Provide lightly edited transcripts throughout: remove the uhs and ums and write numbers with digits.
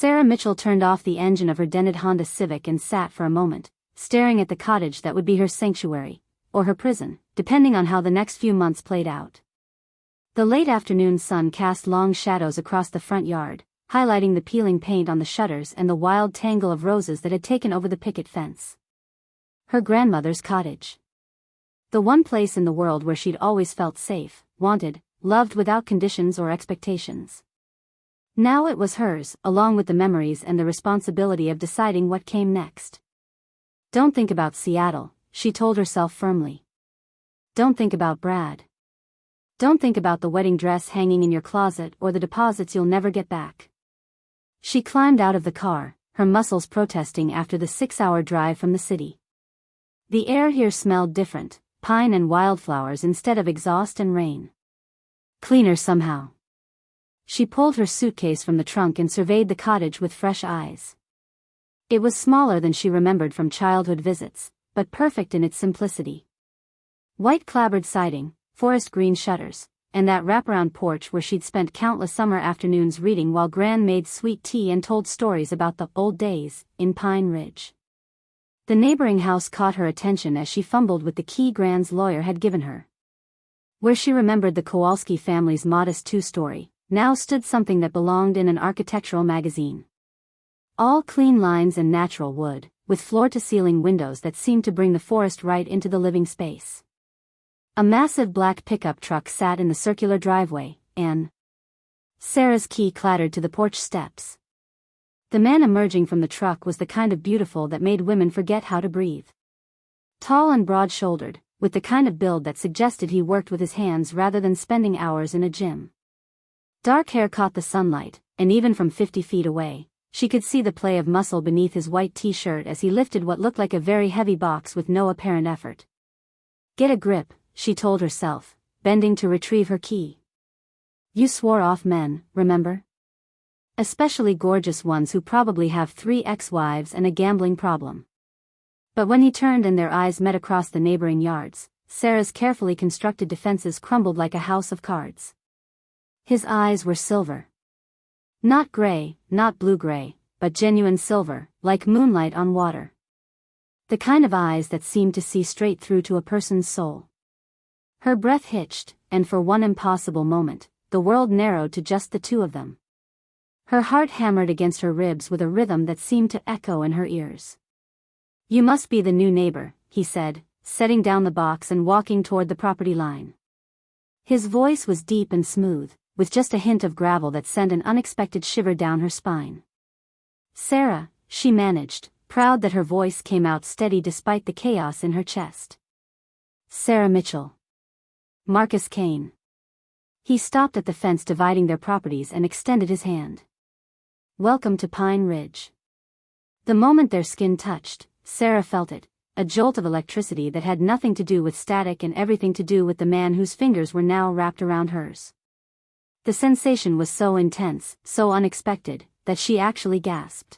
Sarah Mitchell turned off the engine of her dented Honda Civic and sat for a moment, staring at the cottage that would be her sanctuary, or her prison, depending on how the next few months played out. The late afternoon sun cast long shadows across the front yard, highlighting the peeling paint on the shutters and the wild tangle of roses that had taken over the picket fence. Her grandmother's cottage. The one place in the world where she'd always felt safe, wanted, loved without conditions or expectations. Now it was hers, along with the memories and the responsibility of deciding what came next. Don't think about Seattle, she told herself firmly. Don't think about Brad. Don't think about the wedding dress hanging in your closet or the deposits you'll never get back. She climbed out of the car, her muscles protesting after the 6-hour drive from the city. The air here smelled different, pine and wildflowers instead of exhaust and rain. Cleaner somehow. She pulled her suitcase from the trunk and surveyed the cottage with fresh eyes. It was smaller than she remembered from childhood visits, but perfect in its simplicity. White clapboard siding, forest green shutters, and that wraparound porch where she'd spent countless summer afternoons reading while Gran made sweet tea and told stories about the old days in Pine Ridge. The neighboring house caught her attention as she fumbled with the key Gran's lawyer had given her. Where she remembered the Kowalski family's modest two-story, now stood something that belonged in an architectural magazine. All clean lines and natural wood, with floor-to-ceiling windows that seemed to bring the forest right into the living space. A massive black pickup truck sat in the circular driveway, and Sarah's key clattered to the porch steps. The man emerging from the truck was the kind of beautiful that made women forget how to breathe. Tall and broad-shouldered, with the kind of build that suggested he worked with his hands rather than spending hours in a gym. Dark hair caught the sunlight, and even from 50 feet away, she could see the play of muscle beneath his white t-shirt as he lifted what looked like a very heavy box with no apparent effort. Get a grip, she told herself, bending to retrieve her key. You swore off men, remember? Especially gorgeous ones who probably have 3 ex-wives and a gambling problem. But when he turned and their eyes met across the neighboring yards, Sarah's carefully constructed defenses crumbled like a house of cards. His eyes were silver. Not gray, not blue-gray, but genuine silver, like moonlight on water. The kind of eyes that seemed to see straight through to a person's soul. Her breath hitched, and for one impossible moment, the world narrowed to just the two of them. Her heart hammered against her ribs with a rhythm that seemed to echo in her ears. You must be the new neighbor, he said, setting down the box and walking toward the property line. His voice was deep and smooth, with just a hint of gravel that sent an unexpected shiver down her spine. Sarah, she managed, proud that her voice came out steady despite the chaos in her chest. Sarah Mitchell. Marcus Kane. He stopped at the fence dividing their properties and extended his hand. Welcome to Pine Ridge. The moment their skin touched, Sarah felt it, a jolt of electricity that had nothing to do with static and everything to do with the man whose fingers were now wrapped around hers. The sensation was so intense, so unexpected, that she actually gasped.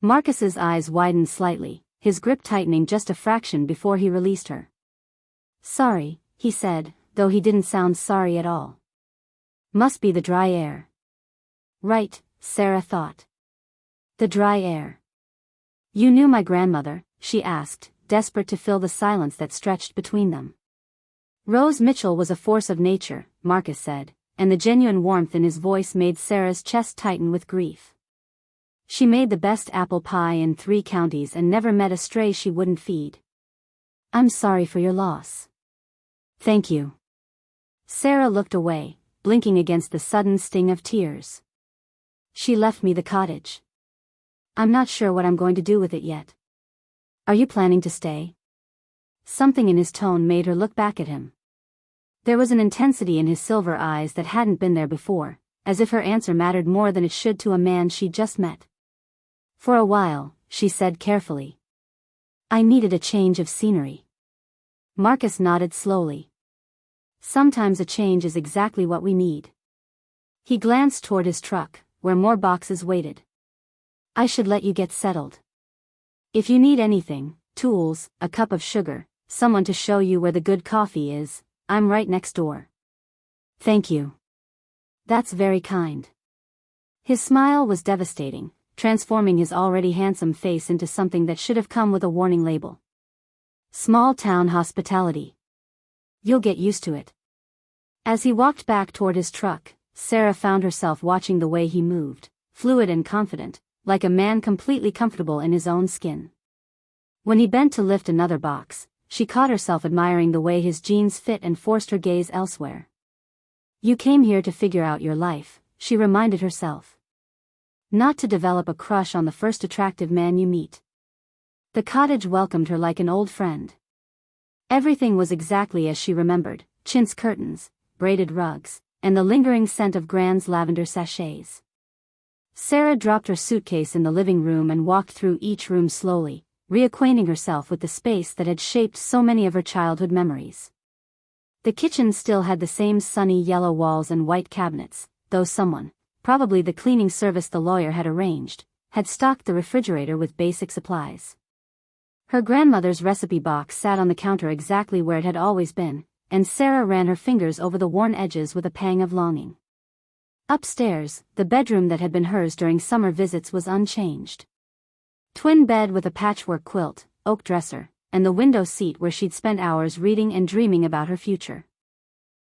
Marcus's eyes widened slightly, his grip tightening just a fraction before he released her. Sorry, he said, though he didn't sound sorry at all. Must be the dry air. Right, Sarah thought. The dry air. You knew my grandmother, she asked, desperate to fill the silence that stretched between them. Rose Mitchell was a force of nature, Marcus said, and the genuine warmth in his voice made Sarah's chest tighten with grief. She made the best apple pie in 3 counties and never met a stray she wouldn't feed. I'm sorry for your loss. Thank you. Sarah looked away, blinking against the sudden sting of tears. She left me the cottage. I'm not sure what I'm going to do with it yet. Are you planning to stay? Something in his tone made her look back at him. There was an intensity in his silver eyes that hadn't been there before, as if her answer mattered more than it should to a man she'd just met. For a while, she said carefully. I needed a change of scenery. Marcus nodded slowly. Sometimes a change is exactly what we need. He glanced toward his truck, where more boxes waited. I should let you get settled. If you need anything, tools, a cup of sugar, someone to show you where the good coffee is, I'm right next door. Thank you. That's very kind. His smile was devastating, transforming his already handsome face into something that should have come with a warning label. Small town hospitality. You'll get used to it. As he walked back toward his truck, Sarah found herself watching the way he moved, fluid and confident, like a man completely comfortable in his own skin. When he bent to lift another box, she caught herself admiring the way his jeans fit and forced her gaze elsewhere. You came here to figure out your life, she reminded herself. Not to develop a crush on the first attractive man you meet. The cottage welcomed her like an old friend. Everything was exactly as she remembered: chintz curtains, braided rugs, and the lingering scent of Grand's lavender sachets. Sarah dropped her suitcase in the living room and walked through each room slowly, reacquainting herself with the space that had shaped so many of her childhood memories. The kitchen still had the same sunny yellow walls and white cabinets, though someone, probably the cleaning service the lawyer had arranged, had stocked the refrigerator with basic supplies. Her grandmother's recipe box sat on the counter exactly where it had always been, and Sarah ran her fingers over the worn edges with a pang of longing. Upstairs, the bedroom that had been hers during summer visits was unchanged. Twin bed with a patchwork quilt, oak dresser, and the window seat where she'd spent hours reading and dreaming about her future.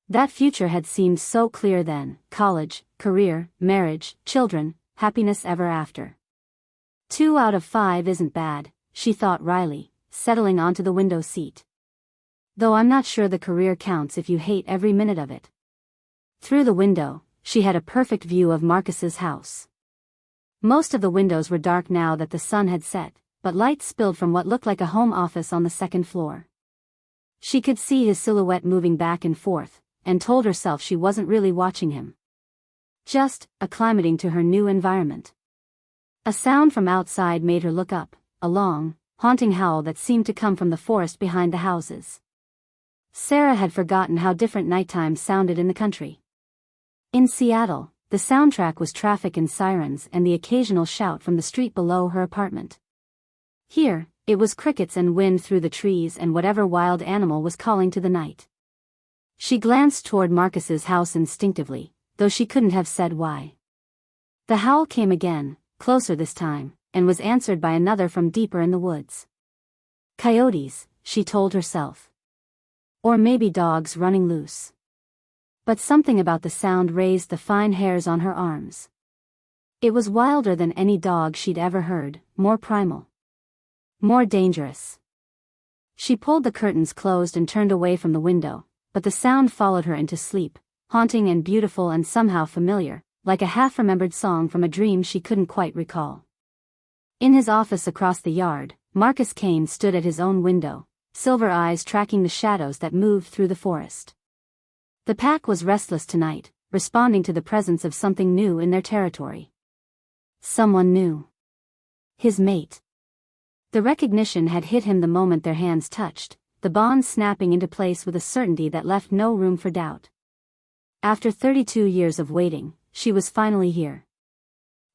That future had seemed so clear then: college, career, marriage, children, happiness ever after. 2 out of 5 isn't bad, she thought wryly, settling onto the window seat. Though I'm not sure the career counts if you hate every minute of it. Through the window, she had a perfect view of Marcus's house. Most of the windows were dark now that the sun had set, but light spilled from what looked like a home office on the second floor. She could see his silhouette moving back and forth, and told herself she wasn't really watching him. Just acclimating to her new environment. A sound from outside made her look up, a long, haunting howl that seemed to come from the forest behind the houses. Sarah had forgotten how different nighttime sounded in the country. In Seattle, the soundtrack was traffic and sirens and the occasional shout from the street below her apartment. Here, it was crickets and wind through the trees and whatever wild animal was calling to the night. She glanced toward Marcus's house instinctively, though she couldn't have said why. The howl came again, closer this time, and was answered by another from deeper in the woods. Coyotes, she told herself. Or maybe dogs running loose. But something about the sound raised the fine hairs on her arms. It was wilder than any dog she'd ever heard, more primal. More dangerous. She pulled the curtains closed and turned away from the window, but the sound followed her into sleep, haunting and beautiful and somehow familiar, like a half-remembered song from a dream she couldn't quite recall. In his office across the yard, Marcus Kane stood at his own window, silver eyes tracking the shadows that moved through the forest. The pack was restless tonight, responding to the presence of something new in their territory. Someone new. His mate. The recognition had hit him the moment their hands touched, the bond snapping into place with a certainty that left no room for doubt. After 32 years of waiting, she was finally here.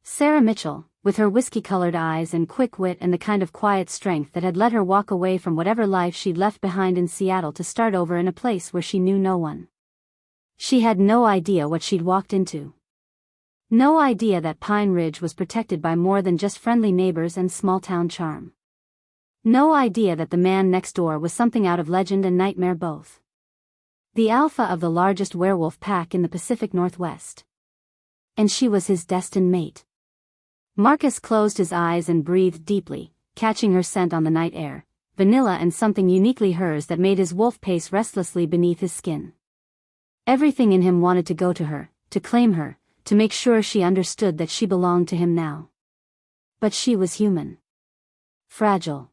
Sarah Mitchell, with her whiskey-colored eyes and quick wit and the kind of quiet strength that had let her walk away from whatever life she'd left behind in Seattle to start over in a place where she knew no one. She had no idea what she'd walked into. No idea that Pine Ridge was protected by more than just friendly neighbors and small-town charm. No idea that the man next door was something out of legend and nightmare both. The alpha of the largest werewolf pack in the Pacific Northwest. And she was his destined mate. Marcus closed his eyes and breathed deeply, catching her scent on the night air, vanilla and something uniquely hers that made his wolf pace restlessly beneath his skin. Everything in him wanted to go to her, to claim her, to make sure she understood that she belonged to him now. But she was human. Fragile.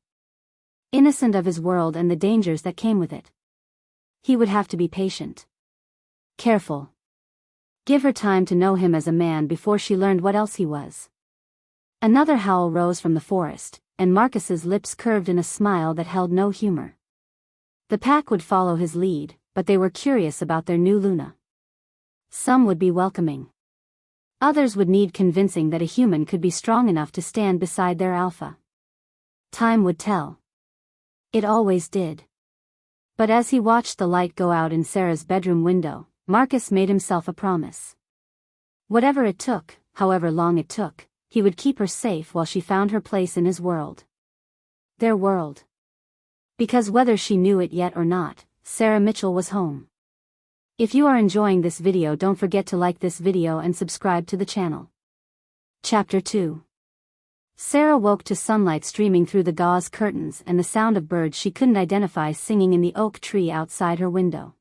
Innocent of his world and the dangers that came with it. He would have to be patient. Careful. Give her time to know him as a man before she learned what else he was. Another howl rose from the forest, and Marcus's lips curved in a smile that held no humor. The pack would follow his lead, but they were curious about their new Luna. Some would be welcoming. Others would need convincing that a human could be strong enough to stand beside their alpha. Time would tell. It always did. But as he watched the light go out in Sarah's bedroom window, Marcus made himself a promise. Whatever it took, however long it took, he would keep her safe while she found her place in his world. Their world. Because whether she knew it yet or not, Sarah Mitchell was home. If you are enjoying this video, don't forget to like this video and subscribe to the channel. Chapter 2. Sarah woke to sunlight streaming through the gauze curtains and the sound of birds she couldn't identify singing in the oak tree outside her window.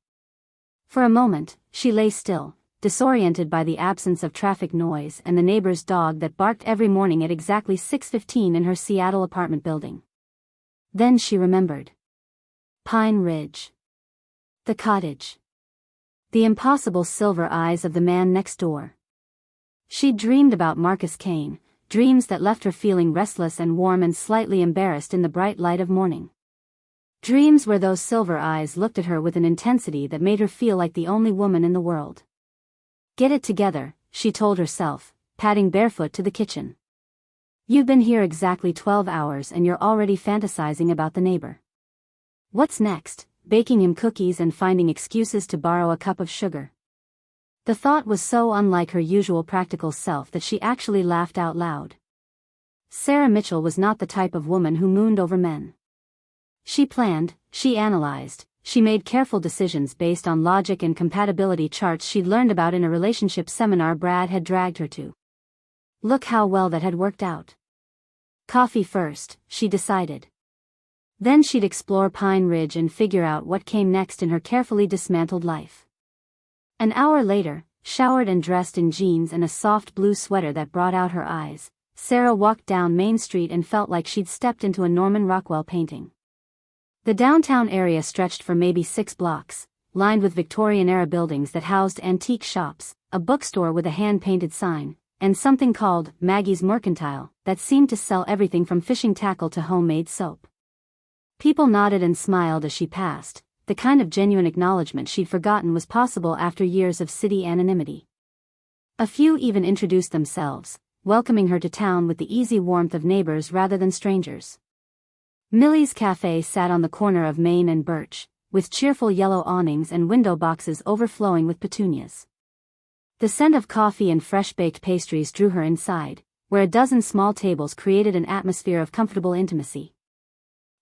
For a moment, she lay still, disoriented by the absence of traffic noise and the neighbor's dog that barked every morning at exactly 6:15 in her Seattle apartment building. Then she remembered. Pine Ridge. The cottage. The impossible silver eyes of the man next door. She'd dreamed about Marcus Kane, dreams that left her feeling restless and warm and slightly embarrassed in the bright light of morning. Dreams where those silver eyes looked at her with an intensity that made her feel like the only woman in the world. Get it together, she told herself, padding barefoot to the kitchen. You've been here exactly 12 hours and you're already fantasizing about the neighbor. What's next? Baking him cookies and finding excuses to borrow a cup of sugar. The thought was so unlike her usual practical self that she actually laughed out loud. Sarah Mitchell was not the type of woman who mooned over men. She planned, she analyzed, she made careful decisions based on logic and compatibility charts she'd learned about in a relationship seminar Brad had dragged her to. Look how well that had worked out. Coffee first, she decided. Then she'd explore Pine Ridge and figure out what came next in her carefully dismantled life. An hour later, showered and dressed in jeans and a soft blue sweater that brought out her eyes, Sarah walked down Main Street and felt like she'd stepped into a Norman Rockwell painting. The downtown area stretched for maybe 6 blocks, lined with Victorian-era buildings that housed antique shops, a bookstore with a hand-painted sign, and something called Maggie's Mercantile that seemed to sell everything from fishing tackle to homemade soap. People nodded and smiled as she passed, the kind of genuine acknowledgement she'd forgotten was possible after years of city anonymity. A few even introduced themselves, welcoming her to town with the easy warmth of neighbors rather than strangers. Millie's Cafe sat on the corner of Main and Birch, with cheerful yellow awnings and window boxes overflowing with petunias. The scent of coffee and fresh-baked pastries drew her inside, where a dozen small tables created an atmosphere of comfortable intimacy.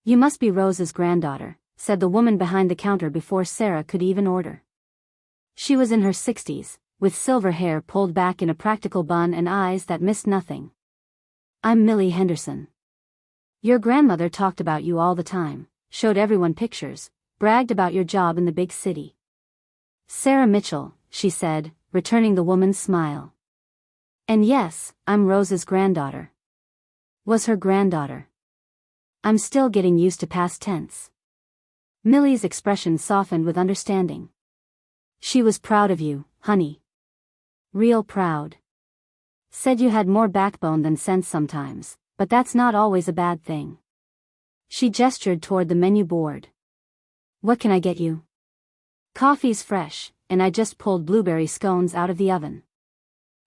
You must be Rose's granddaughter, said the woman behind the counter before Sarah could even order. She was in her 60s, with silver hair pulled back in a practical bun and eyes that missed nothing. I'm Millie Henderson. Your grandmother talked about you all the time, showed everyone pictures, bragged about your job in the big city. Sarah Mitchell, she said, returning the woman's smile. And yes, I'm Rose's granddaughter. Was her granddaughter. I'm still getting used to past tense. Millie's expression softened with understanding. She was proud of you, honey. Real proud. Said you had more backbone than sense sometimes. But that's not always a bad thing. She gestured toward the menu board. What can I get you? Coffee's fresh, and I just pulled blueberry scones out of the oven.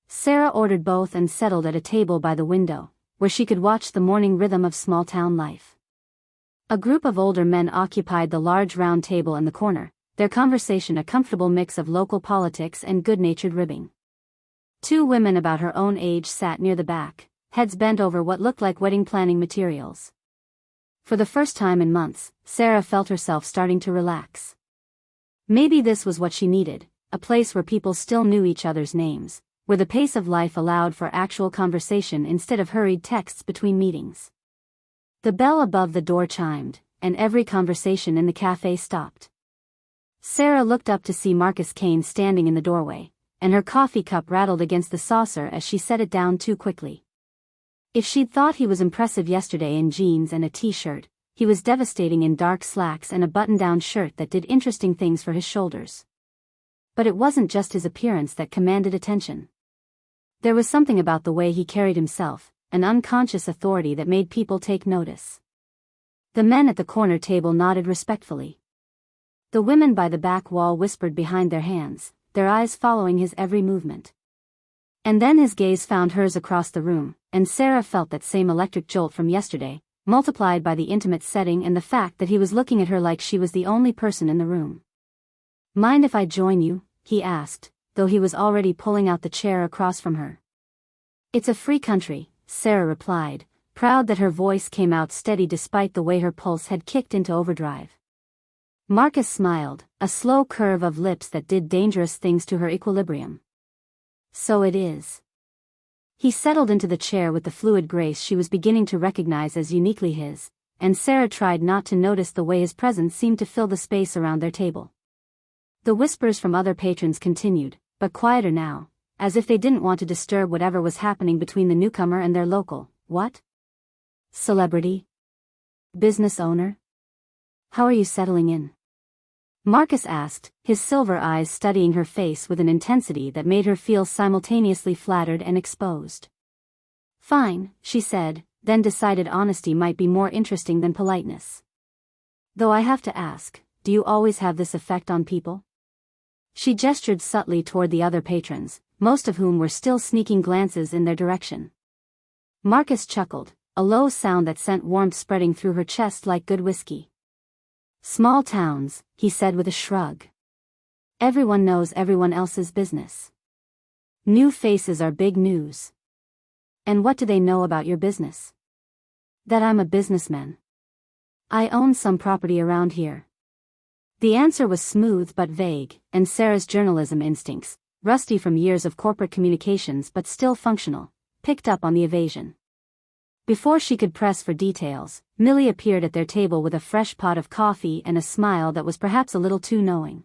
Sarah ordered both and settled at a table by the window, where she could watch the morning rhythm of small-town life. A group of older men occupied the large round table in the corner, their conversation a comfortable mix of local politics and good-natured ribbing. 2 women about her own age sat near the back, heads bent over what looked like wedding planning materials. For the first time in months, Sarah felt herself starting to relax. Maybe this was what she needed, a place where people still knew each other's names, where the pace of life allowed for actual conversation instead of hurried texts between meetings. The bell above the door chimed, and every conversation in the cafe stopped. Sarah looked up to see Marcus Kane standing in the doorway, and her coffee cup rattled against the saucer as she set it down too quickly. If she'd thought he was impressive yesterday in jeans and a t-shirt, he was devastating in dark slacks and a button-down shirt that did interesting things for his shoulders. But it wasn't just his appearance that commanded attention. There was something about the way he carried himself, an unconscious authority that made people take notice. The men at the corner table nodded respectfully. The women by the back wall whispered behind their hands, their eyes following his every movement. And then his gaze found hers across the room, and Sarah felt that same electric jolt from yesterday, multiplied by the intimate setting and the fact that he was looking at her like she was the only person in the room. Mind if I join you? He asked, though he was already pulling out the chair across from her. It's a free country, Sarah replied, proud that her voice came out steady despite the way her pulse had kicked into overdrive. Marcus smiled, a slow curve of lips that did dangerous things to her equilibrium. So it is. He settled into the chair with the fluid grace she was beginning to recognize as uniquely his, and Sarah tried not to notice the way his presence seemed to fill the space around their table. The whispers from other patrons continued, but quieter now, as if they didn't want to disturb whatever was happening between the newcomer and their local, what? Celebrity? Business owner? How are you settling in? Marcus asked, his silver eyes studying her face with an intensity that made her feel simultaneously flattered and exposed. Fine, she said, then decided honesty might be more interesting than politeness. Though I have to ask, do you always have this effect on people? She gestured subtly toward the other patrons, most of whom were still sneaking glances in their direction. Marcus chuckled, a low sound that sent warmth spreading through her chest like good whiskey. Small towns, he said with a shrug. Everyone knows everyone else's business. New faces are big news. And what do they know about your business? That I'm a businessman. I own some property around here. The answer was smooth but vague, and Sarah's journalism instincts, rusty from years of corporate communications but still functional, picked up on the evasion. Before she could press for details, Millie appeared at their table with a fresh pot of coffee and a smile that was perhaps a little too knowing.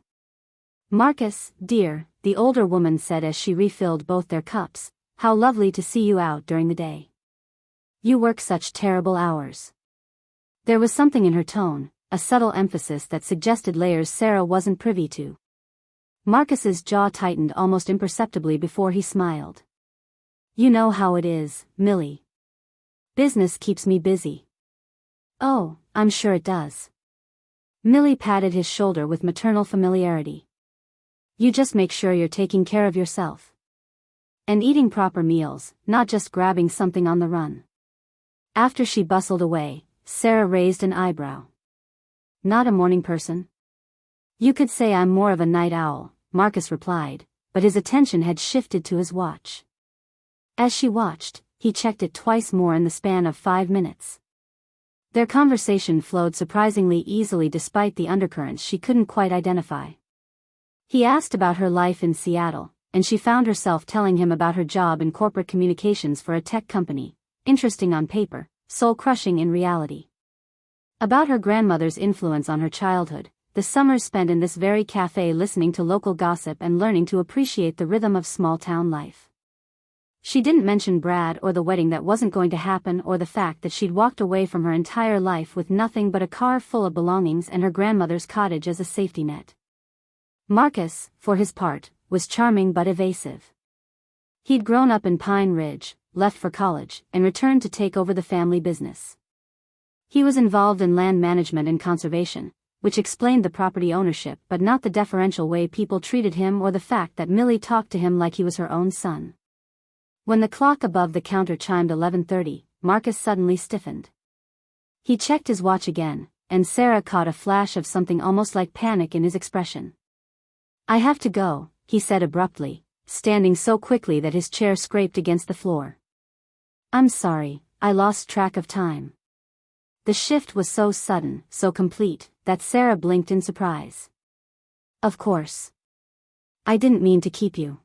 Marcus, dear, the older woman said as she refilled both their cups, how lovely to see you out during the day. You work such terrible hours. There was something in her tone, a subtle emphasis that suggested layers Sarah wasn't privy to. Marcus's jaw tightened almost imperceptibly before he smiled. You know how it is, Millie. Business keeps me busy. Oh, I'm sure it does. Millie patted his shoulder with maternal familiarity. You just make sure you're taking care of yourself. And eating proper meals, not just grabbing something on the run. After she bustled away, Sarah raised an eyebrow. Not a morning person? You could say I'm more of a night owl, Marcus replied, but his attention had shifted to his watch. As she watched, he checked it twice more in the span of 5 minutes. Their conversation flowed surprisingly easily despite the undercurrents she couldn't quite identify. He asked about her life in Seattle, and she found herself telling him about her job in corporate communications for a tech company, interesting on paper, soul-crushing in reality. About her grandmother's influence on her childhood, the summers spent in this very cafe listening to local gossip and learning to appreciate the rhythm of small-town life. She didn't mention Brad or the wedding that wasn't going to happen or the fact that she'd walked away from her entire life with nothing but a car full of belongings and her grandmother's cottage as a safety net. Marcus, for his part, was charming but evasive. He'd grown up in Pine Ridge, left for college, and returned to take over the family business. He was involved in land management and conservation, which explained the property ownership but not the deferential way people treated him or the fact that Millie talked to him like he was her own son. When the clock above the counter chimed 11:30, Marcus suddenly stiffened. He checked his watch again, and Sarah caught a flash of something almost like panic in his expression. I have to go, he said abruptly, standing so quickly that his chair scraped against the floor. I'm sorry, I lost track of time. The shift was so sudden, so complete, that Sarah blinked in surprise. Of course. I didn't mean to keep you.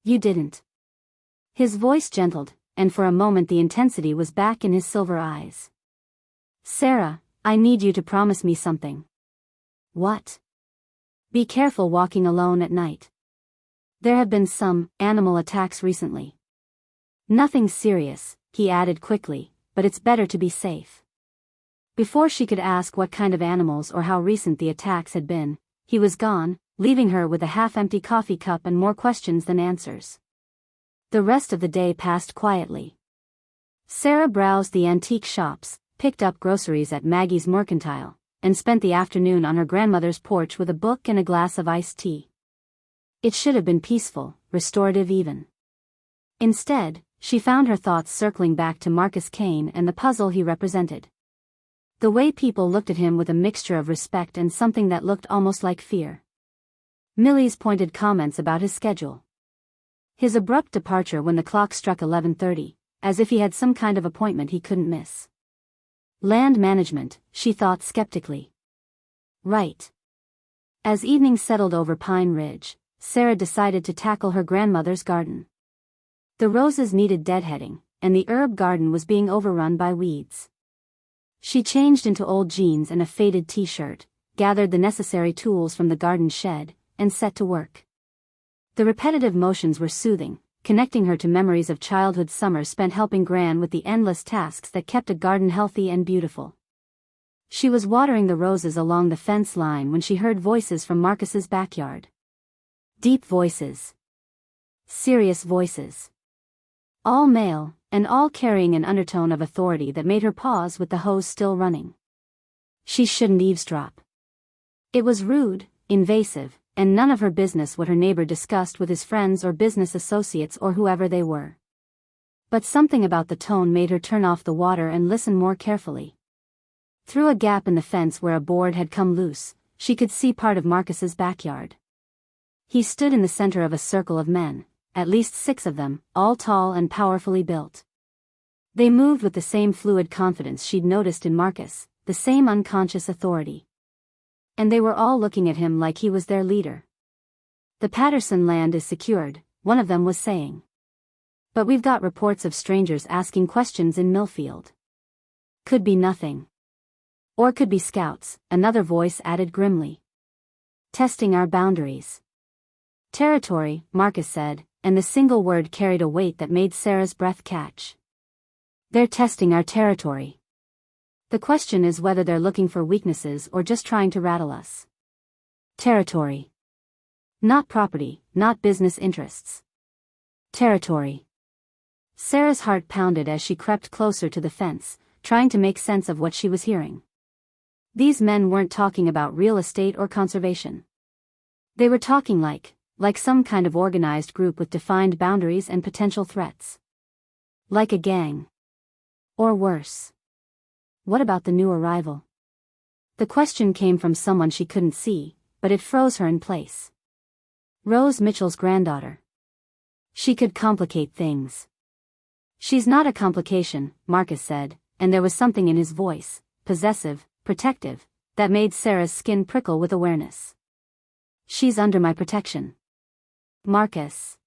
You didn't. His voice gentled, and for a moment the intensity was back in his silver eyes. Sarah, I need you to promise me something. What? Be careful walking alone at night. There have been some animal attacks recently. Nothing serious, he added quickly, but it's better to be safe. Before she could ask what kind of animals or how recent the attacks had been, he was gone, leaving her with a half-empty coffee cup and more questions than answers. The rest of the day passed quietly. Sarah browsed the antique shops, picked up groceries at Maggie's Mercantile, and spent the afternoon on her grandmother's porch with a book and a glass of iced tea. It should have been peaceful, restorative even. Instead, she found her thoughts circling back to Marcus Kane and the puzzle he represented. The way people looked at him with a mixture of respect and something that looked almost like fear. Millie's pointed comments about his schedule. His abrupt departure when the clock struck 11:30, as if he had some kind of appointment he couldn't miss. Land management, she thought skeptically. Right. As evening settled over Pine Ridge, Sarah decided to tackle her grandmother's garden. The roses needed deadheading, and the herb garden was being overrun by weeds. She changed into old jeans and a faded t-shirt, gathered the necessary tools from the garden shed, and set to work. The repetitive motions were soothing, connecting her to memories of childhood summers spent helping Gran with the endless tasks that kept a garden healthy and beautiful. She was watering the roses along the fence line when she heard voices from Marcus's backyard. Deep voices. Serious voices. All male, and all carrying an undertone of authority that made her pause with the hose still running. She shouldn't eavesdrop. It was rude, invasive, and none of her business what her neighbor discussed with his friends or business associates or whoever they were. But something about the tone made her turn off the water and listen more carefully. Through a gap in the fence where a board had come loose, she could see part of Marcus's backyard. He stood in the center of a circle of men, at least 6 of them, all tall and powerfully built. They moved with the same fluid confidence she'd noticed in Marcus, the same unconscious authority. And they were all looking at him like he was their leader. "The Patterson land is secured," one of them was saying. "But we've got reports of strangers asking questions in Millfield." "Could be nothing. Or could be scouts," another voice added grimly. "Testing our boundaries." "Territory," Marcus said, and the single word carried a weight that made Sarah's breath catch. "They're testing our territory. The question is whether they're looking for weaknesses or just trying to rattle us." Territory. Not property, not business interests. Territory. Sarah's heart pounded as she crept closer to the fence, trying to make sense of what she was hearing. These men weren't talking about real estate or conservation. They were talking like some kind of organized group with defined boundaries and potential threats. Like a gang. Or worse. What about the new arrival? The question came from someone she couldn't see, but it froze her in place. Rose Mitchell's granddaughter. She could complicate things. "She's not a complication," Marcus said, and there was something in his voice, possessive, protective, that made Sarah's skin prickle with awareness. "She's under my protection." "Marcus."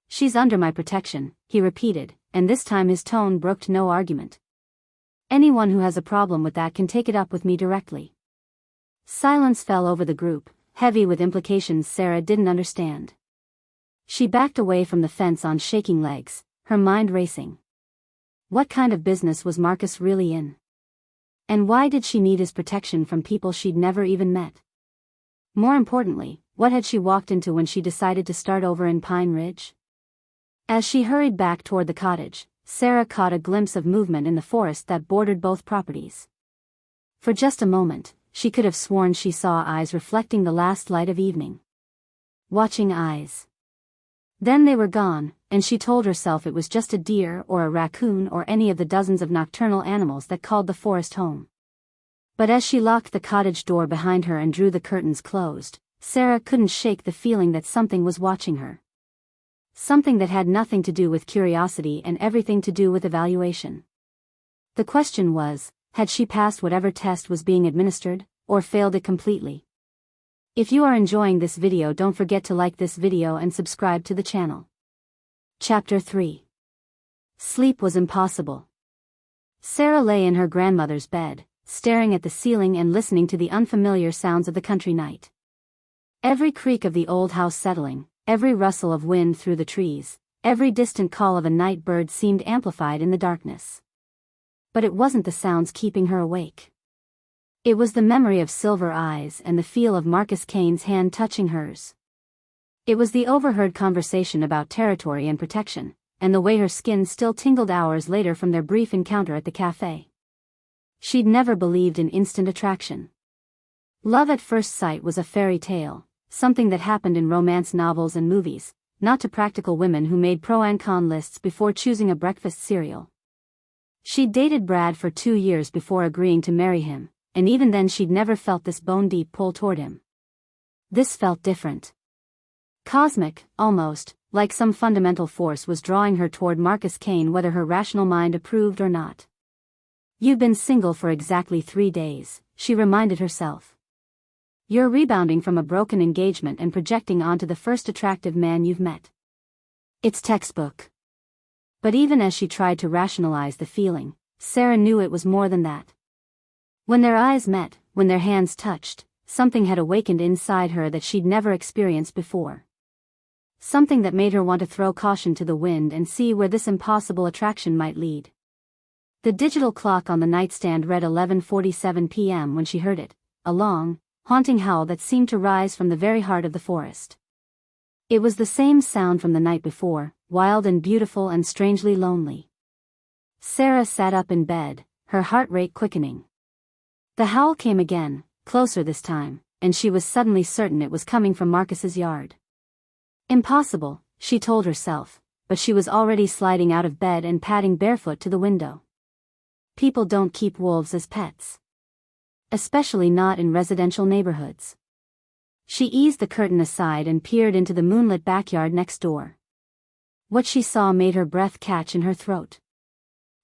"She's under my protection," he repeated, and this time his tone brooked no argument. "Anyone who has a problem with that can take it up with me directly." Silence fell over the group, heavy with implications Sarah didn't understand. She backed away from the fence on shaking legs, her mind racing. What kind of business was Marcus really in? And why did she need his protection from people she'd never even met? More importantly, what had she walked into when she decided to start over in Pine Ridge? As she hurried back toward the cottage, Sarah caught a glimpse of movement in the forest that bordered both properties. For just a moment, she could have sworn she saw eyes reflecting the last light of evening. Watching eyes. Then they were gone, and she told herself it was just a deer or a raccoon or any of the dozens of nocturnal animals that called the forest home. But as she locked the cottage door behind her and drew the curtains closed, Sarah couldn't shake the feeling that something was watching her. Something that had nothing to do with curiosity and everything to do with evaluation. The question was, had she passed whatever test was being administered, or failed it completely? If you are enjoying this video, don't forget to like this video and subscribe to the channel. Chapter 3. Sleep was impossible. Sarah lay in her grandmother's bed, staring at the ceiling and listening to the unfamiliar sounds of the country night. Every creak of the old house settling, every rustle of wind through the trees, every distant call of a night bird seemed amplified in the darkness. But it wasn't the sounds keeping her awake. It was the memory of silver eyes and the feel of Marcus Kane's hand touching hers. It was the overheard conversation about territory and protection, and the way her skin still tingled hours later from their brief encounter at the cafe. She'd never believed in instant attraction. Love at first sight was a fairy tale, something that happened in romance novels and movies, not to practical women who made pro and con lists before choosing a breakfast cereal. She'd dated Brad for 2 years before agreeing to marry him, and even then she'd never felt this bone-deep pull toward him. This felt different. Cosmic, almost, like some fundamental force was drawing her toward Marcus Kane whether her rational mind approved or not. "You've been single for exactly 3 days," she reminded herself. "You're rebounding from a broken engagement and projecting onto the first attractive man you've met. It's textbook." But even as she tried to rationalize the feeling, Sarah knew it was more than that. When their eyes met, when their hands touched, something had awakened inside her that she'd never experienced before. Something that made her want to throw caution to the wind and see where this impossible attraction might lead. The digital clock on the nightstand read 11:47 p.m. when she heard it, a long, haunting howl that seemed to rise from the very heart of the forest. It was the same sound from the night before, wild and beautiful and strangely lonely. Sarah sat up in bed, her heart rate quickening. The howl came again, closer this time, and she was suddenly certain it was coming from Marcus's yard. Impossible, she told herself, but she was already sliding out of bed and padding barefoot to the window. People don't keep wolves as pets. Especially not in residential neighborhoods. She eased the curtain aside and peered into the moonlit backyard next door. What she saw made her breath catch in her throat.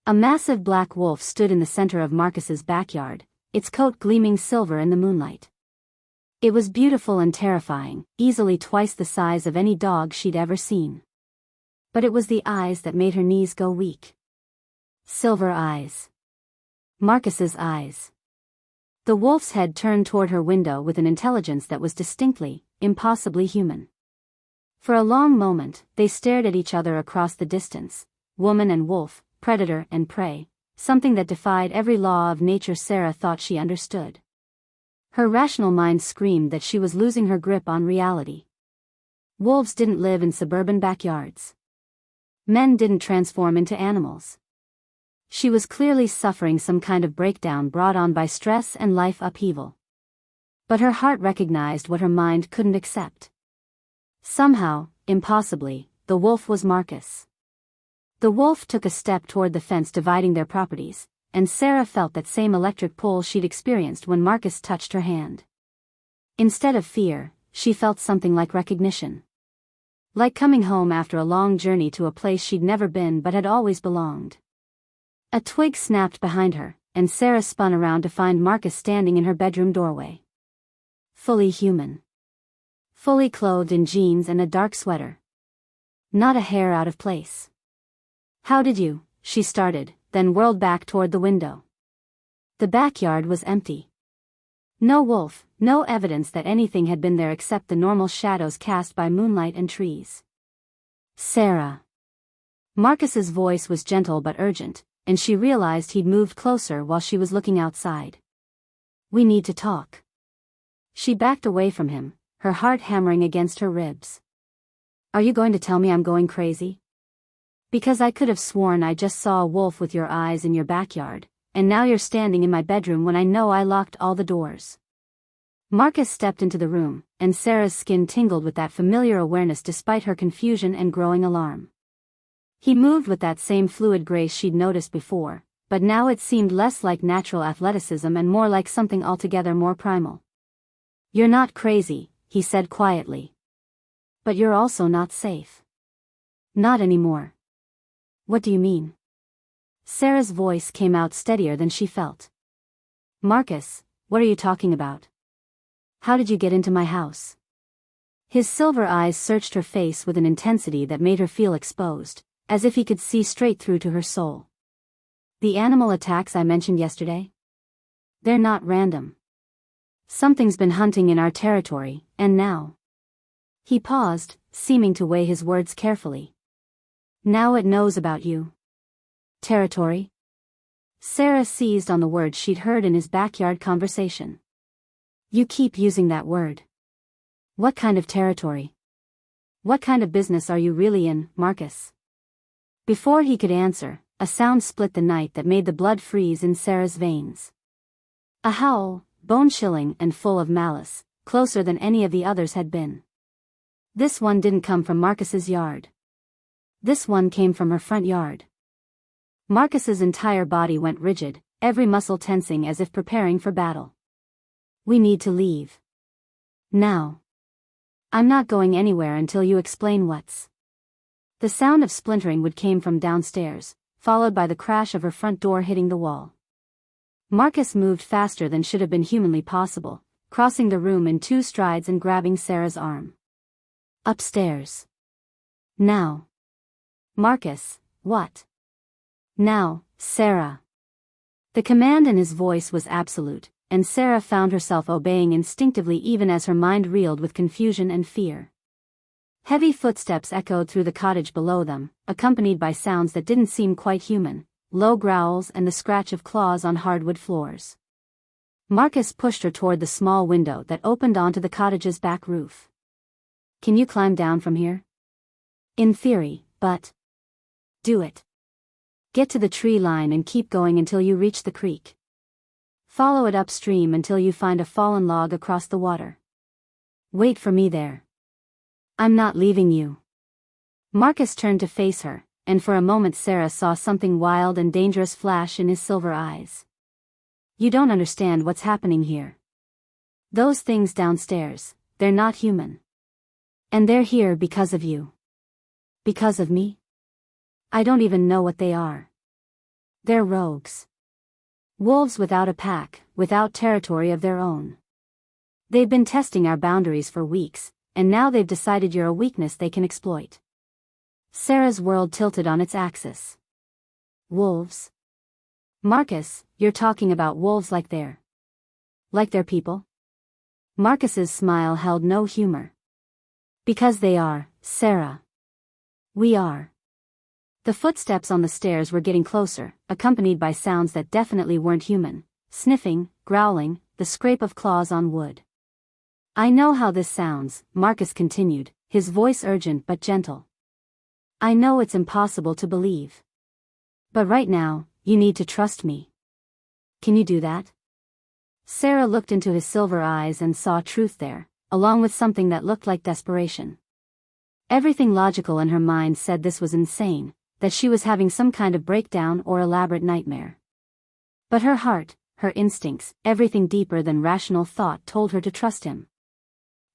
A massive black wolf stood in the center of Marcus's backyard, its coat gleaming silver in the moonlight. It was beautiful and terrifying, easily twice the size of any dog she'd ever seen. But it was the eyes that made her knees go weak. Silver eyes. Marcus's eyes. The wolf's head turned toward her window with an intelligence that was distinctly, impossibly human. For a long moment, they stared at each other across the distance, woman and wolf, predator and prey, something that defied every law of nature Sarah thought she understood. Her rational mind screamed that she was losing her grip on reality. Wolves didn't live in suburban backyards. Men didn't transform into animals. She was clearly suffering some kind of breakdown brought on by stress and life upheaval. But her heart recognized what her mind couldn't accept. Somehow, impossibly, the wolf was Marcus. The wolf took a step toward the fence dividing their properties, and Sarah felt that same electric pull she'd experienced when Marcus touched her hand. Instead of fear, she felt something like recognition. Like coming home after a long journey to a place she'd never been but had always belonged. A twig snapped behind her, and Sarah spun around to find Marcus standing in her bedroom doorway. Fully human. Fully clothed in jeans and a dark sweater. Not a hair out of place. "How did you?" she started, then whirled back toward the window. The backyard was empty. No wolf, no evidence that anything had been there except the normal shadows cast by moonlight and trees. "Sarah." Marcus's voice was gentle but urgent, and she realized he'd moved closer while she was looking outside. "We need to talk." She backed away from him, her heart hammering against her ribs. "Are you going to tell me I'm going crazy? Because I could have sworn I just saw a wolf with your eyes in your backyard, and now you're standing in my bedroom when I know I locked all the doors." Marcus stepped into the room, and Sarah's skin tingled with that familiar awareness despite her confusion and growing alarm. He moved with that same fluid grace she'd noticed before, but now it seemed less like natural athleticism and more like something altogether more primal. "You're not crazy," he said quietly. "But you're also not safe. Not anymore." "What do you mean?" Sarah's voice came out steadier than she felt. "Marcus, what are you talking about? How did you get into my house?" His silver eyes searched her face with an intensity that made her feel exposed, as if he could see straight through to her soul. "The animal attacks I mentioned yesterday? They're not random. Something's been hunting in our territory, and now." He paused, seeming to weigh his words carefully. "Now it knows about you." "Territory?" Sarah seized on the word she'd heard in his backyard conversation. "You keep using that word. What kind of territory? What kind of business are you really in, Marcus?" Before he could answer, a sound split the night that made the blood freeze in Sarah's veins. A howl, bone-chilling and full of malice, closer than any of the others had been. This one didn't come from Marcus's yard. This one came from her front yard. Marcus's entire body went rigid, every muscle tensing as if preparing for battle. "We need to leave. Now. I'm not going anywhere until you explain what's." The sound of splintering wood came from downstairs, followed by the crash of her front door hitting the wall. Marcus moved faster than should have been humanly possible, crossing the room in 2 strides and grabbing Sarah's arm. Upstairs. Now. Marcus, what? Now, Sarah. The command in his voice was absolute, and Sarah found herself obeying instinctively even as her mind reeled with confusion and fear. Heavy footsteps echoed through the cottage below them, accompanied by sounds that didn't seem quite human, low growls and the scratch of claws on hardwood floors. Marcus pushed her toward the small window that opened onto the cottage's back roof. Can you climb down from here? In theory, but... do it. Get to the tree line and keep going until you reach the creek. Follow it upstream until you find a fallen log across the water. Wait for me there. I'm not leaving you. Marcus turned to face her, and for a moment Sarah saw something wild and dangerous flash in his silver eyes. You don't understand what's happening here. Those things downstairs, they're not human. And they're here because of you. Because of me? I don't even know what they are. They're rogues. Wolves without a pack, without territory of their own. They've been testing our boundaries for weeks, and now they've decided you're a weakness they can exploit. Sarah's world tilted on its axis. Wolves? Marcus, you're talking about wolves like they're people? Marcus's smile held no humor. Because they are, Sarah. We are. The footsteps on the stairs were getting closer, accompanied by sounds that definitely weren't human. Sniffing, growling, the scrape of claws on wood. I know how this sounds, Marcus continued, his voice urgent but gentle. I know it's impossible to believe. But right now, you need to trust me. Can you do that? Sarah looked into his silver eyes and saw truth there, along with something that looked like desperation. Everything logical in her mind said this was insane, that she was having some kind of breakdown or elaborate nightmare. But her heart, her instincts, everything deeper than rational thought told her to trust him.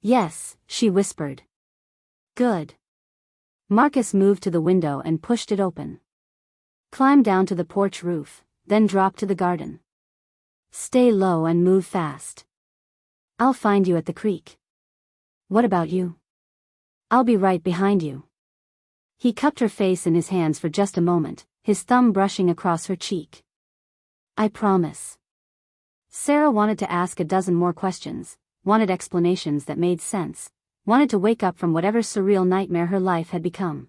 Yes, she whispered. Good. Marcus moved to the window and pushed it open. Climb down to the porch roof, then drop to the garden. Stay low and move fast. I'll find you at the creek. What about you? I'll be right behind you. He cupped her face in his hands for just a moment, his thumb brushing across her cheek. I promise. Sarah wanted to ask a dozen more questions, wanted explanations that made sense, wanted to wake up from whatever surreal nightmare her life had become.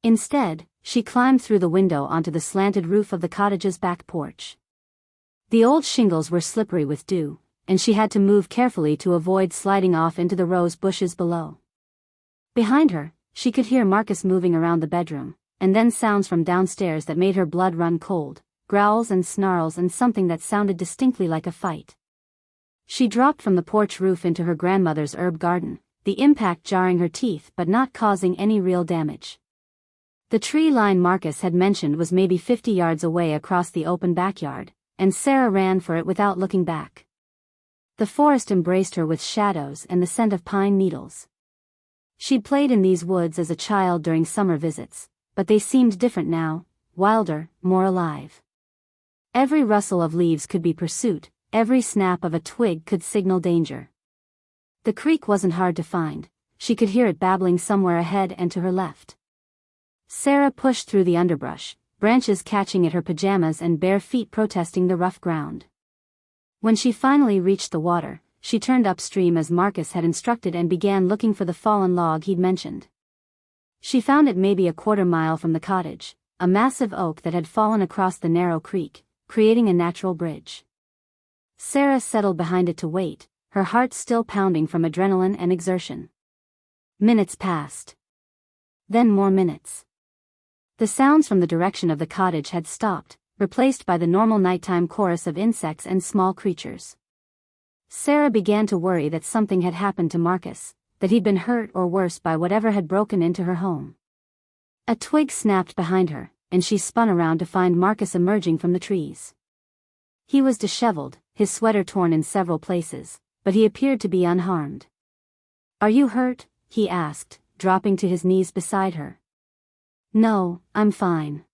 Instead, she climbed through the window onto the slanted roof of the cottage's back porch. The old shingles were slippery with dew, and she had to move carefully to avoid sliding off into the rose bushes below. Behind her, she could hear Marcus moving around the bedroom, and then sounds from downstairs that made her blood run cold, growls and snarls and something that sounded distinctly like a fight. She dropped from the porch roof into her grandmother's herb garden, the impact jarring her teeth but not causing any real damage. The tree line Marcus had mentioned was maybe 50 yards away across the open backyard, and Sarah ran for it without looking back. The forest embraced her with shadows and the scent of pine needles. She'd played in these woods as a child during summer visits, but they seemed different now, wilder, more alive. Every rustle of leaves could be pursuit, every snap of a twig could signal danger. The creek wasn't hard to find, she could hear it babbling somewhere ahead and to her left. Sarah pushed through the underbrush, branches catching at her pajamas and bare feet protesting the rough ground. When she finally reached the water, she turned upstream as Marcus had instructed and began looking for the fallen log he'd mentioned. She found it maybe a quarter mile from the cottage, a massive oak that had fallen across the narrow creek, creating a natural bridge. Sarah settled behind it to wait, her heart still pounding from adrenaline and exertion. Minutes passed. Then more minutes. The sounds from the direction of the cottage had stopped, replaced by the normal nighttime chorus of insects and small creatures. Sarah began to worry that something had happened to Marcus, that he'd been hurt or worse by whatever had broken into her home. A twig snapped behind her, and she spun around to find Marcus emerging from the trees. He was disheveled, his sweater torn in several places, but he appeared to be unharmed. Are you hurt? He asked, dropping to his knees beside her. No, I'm fine.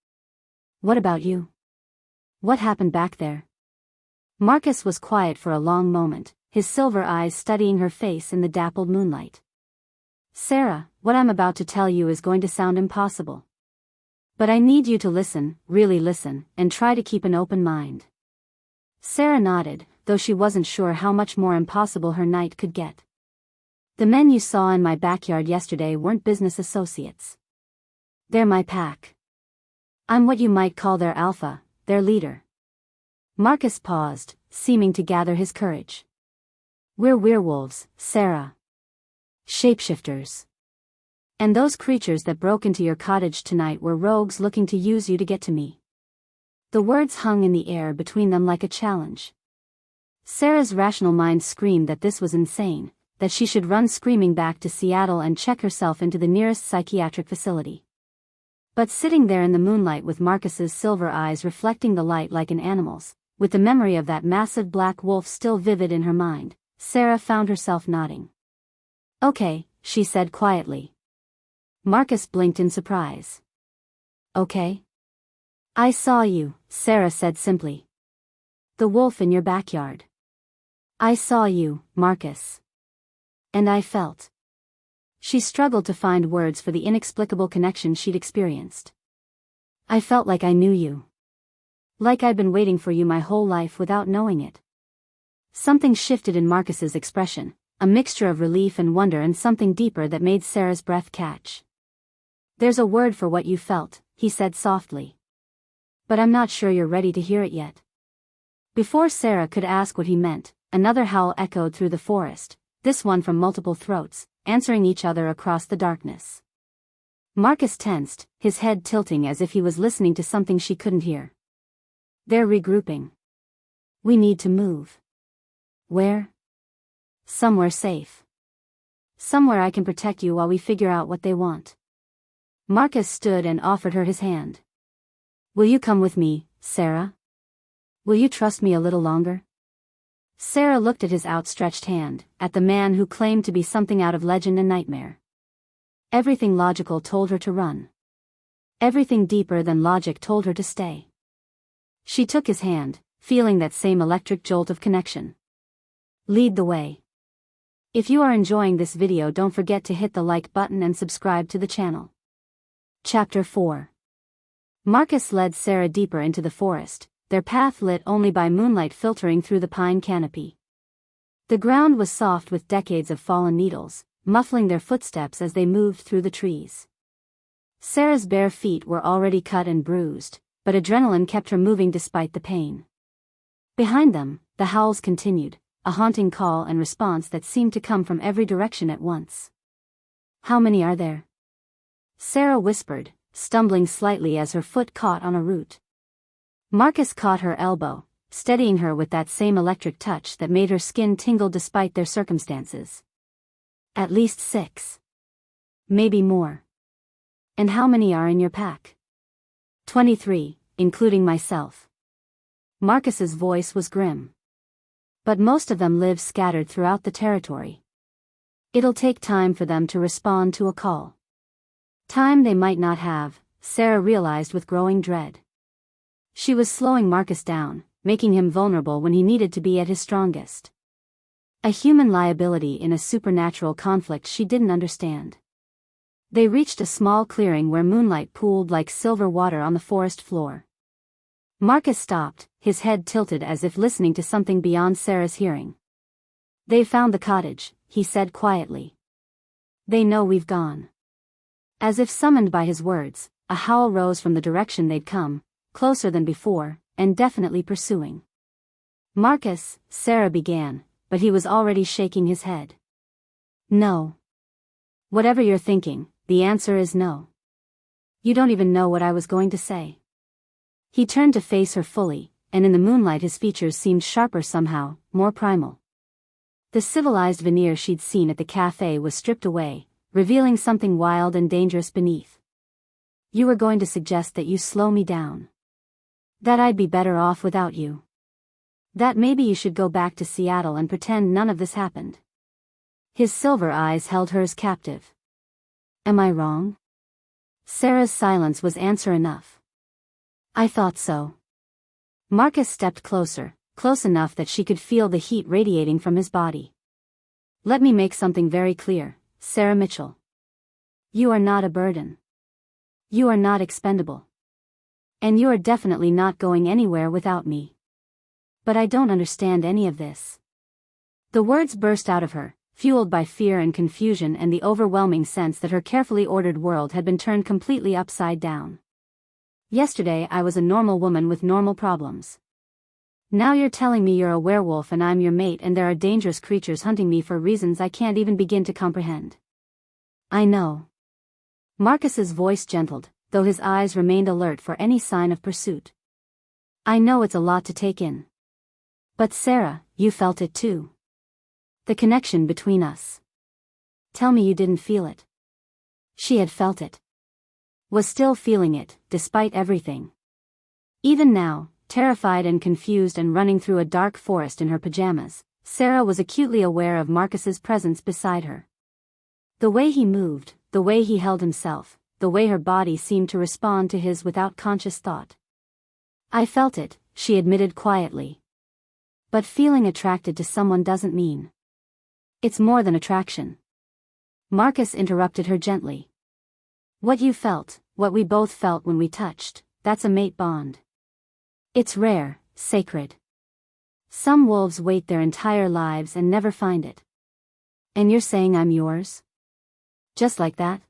What about you? What happened back there? Marcus was quiet for a long moment, his silver eyes studying her face in the dappled moonlight. Sarah, what I'm about to tell you is going to sound impossible. But I need you to listen, really listen, and try to keep an open mind. Sarah nodded, though she wasn't sure how much more impossible her night could get. The men you saw in my backyard yesterday weren't business associates. They're my pack. I'm what you might call their alpha, their leader. Marcus paused, seeming to gather his courage. We're werewolves, Sarah. Shapeshifters. And those creatures that broke into your cottage tonight were rogues looking to use you to get to me. The words hung in the air between them like a challenge. Sarah's rational mind screamed that this was insane, that she should run screaming back to Seattle and check herself into the nearest psychiatric facility. But sitting there in the moonlight with Marcus's silver eyes reflecting the light like an animal's, with the memory of that massive black wolf still vivid in her mind, Sarah found herself nodding. Okay, she said quietly. Marcus blinked in surprise. Okay? I saw you, Sarah said simply. The wolf in your backyard. I saw you, Marcus. And I felt. She struggled to find words for the inexplicable connection she'd experienced. I felt like I knew you. Like I'd been waiting for you my whole life without knowing it. Something shifted in Marcus's expression, a mixture of relief and wonder and something deeper that made Sarah's breath catch. There's a word for what you felt, he said softly. But I'm not sure you're ready to hear it yet. Before Sarah could ask what he meant, another howl echoed through the forest, this one from multiple throats, answering each other across the darkness. Marcus tensed, his head tilting as if he was listening to something she couldn't hear. They're regrouping. We need to move. Where? Somewhere safe. Somewhere I can protect you while we figure out what they want. Marcus stood and offered her his hand. Will you come with me, Sarah? Will you trust me a little longer? Sarah looked at his outstretched hand, at the man who claimed to be something out of legend and nightmare. Everything logical told her to run. Everything deeper than logic told her to stay. She took his hand, feeling that same electric jolt of connection. Lead the way. If you are enjoying this video, don't forget to hit the like button and subscribe to the channel. Chapter 4. Marcus led Sarah deeper into the forest, their path lit only by moonlight filtering through the pine canopy. The ground was soft with decades of fallen needles, muffling their footsteps as they moved through the trees. Sarah's bare feet were already cut and bruised, but adrenaline kept her moving despite the pain. Behind them, the howls continued, a haunting call and response that seemed to come from every direction at once. How many are there? Sarah whispered, stumbling slightly as her foot caught on a root. Marcus caught her elbow, steadying her with that same electric touch that made her skin tingle despite their circumstances. At least 6. Maybe more. And how many are in your pack? 23, including myself. Marcus's voice was grim. But most of them live scattered throughout the territory. It'll take time for them to respond to a call. Time they might not have, Sarah realized with growing dread. She was slowing Marcus down, making him vulnerable when he needed to be at his strongest. A human liability in a supernatural conflict she didn't understand. They reached a small clearing where moonlight pooled like silver water on the forest floor. Marcus stopped, his head tilted as if listening to something beyond Sarah's hearing. They found the cottage, he said quietly. They know we've gone. As if summoned by his words, a howl rose from the direction they'd come, closer than before, and definitely pursuing. Marcus, Sarah began, but he was already shaking his head. No. Whatever you're thinking, the answer is no. You don't even know what I was going to say. He turned to face her fully, and in the moonlight his features seemed sharper somehow, more primal. The civilized veneer she'd seen at the cafe was stripped away, revealing something wild and dangerous beneath. You were going to suggest that you slow me down. That I'd be better off without you. That maybe you should go back to Seattle and pretend none of this happened. His silver eyes held hers captive. Am I wrong? Sarah's silence was answer enough. I thought so. Marcus stepped closer, close enough that she could feel the heat radiating from his body. Let me make something very clear, Sarah Mitchell. You are not a burden. You are not expendable. And you are definitely not going anywhere without me. But I don't understand any of this. The words burst out of her, fueled by fear and confusion and the overwhelming sense that her carefully ordered world had been turned completely upside down. Yesterday I was a normal woman with normal problems. Now you're telling me you're a werewolf and I'm your mate and there are dangerous creatures hunting me for reasons I can't even begin to comprehend. I know. Marcus's voice gentled, though his eyes remained alert for any sign of pursuit. I know it's a lot to take in. But Sarah, you felt it too. The connection between us. Tell me you didn't feel it. She had felt it. Was still feeling it, despite everything. Even now, terrified and confused and running through a dark forest in her pajamas, Sarah was acutely aware of Marcus's presence beside her. The way he moved, the way he held himself, the way her body seemed to respond to his without conscious thought. I felt it, she admitted quietly. But feeling attracted to someone doesn't mean. It's more than attraction. Marcus interrupted her gently. What you felt, what we both felt when we touched, that's a mate bond. It's rare, sacred. Some wolves wait their entire lives and never find it. And you're saying I'm yours? Just like that?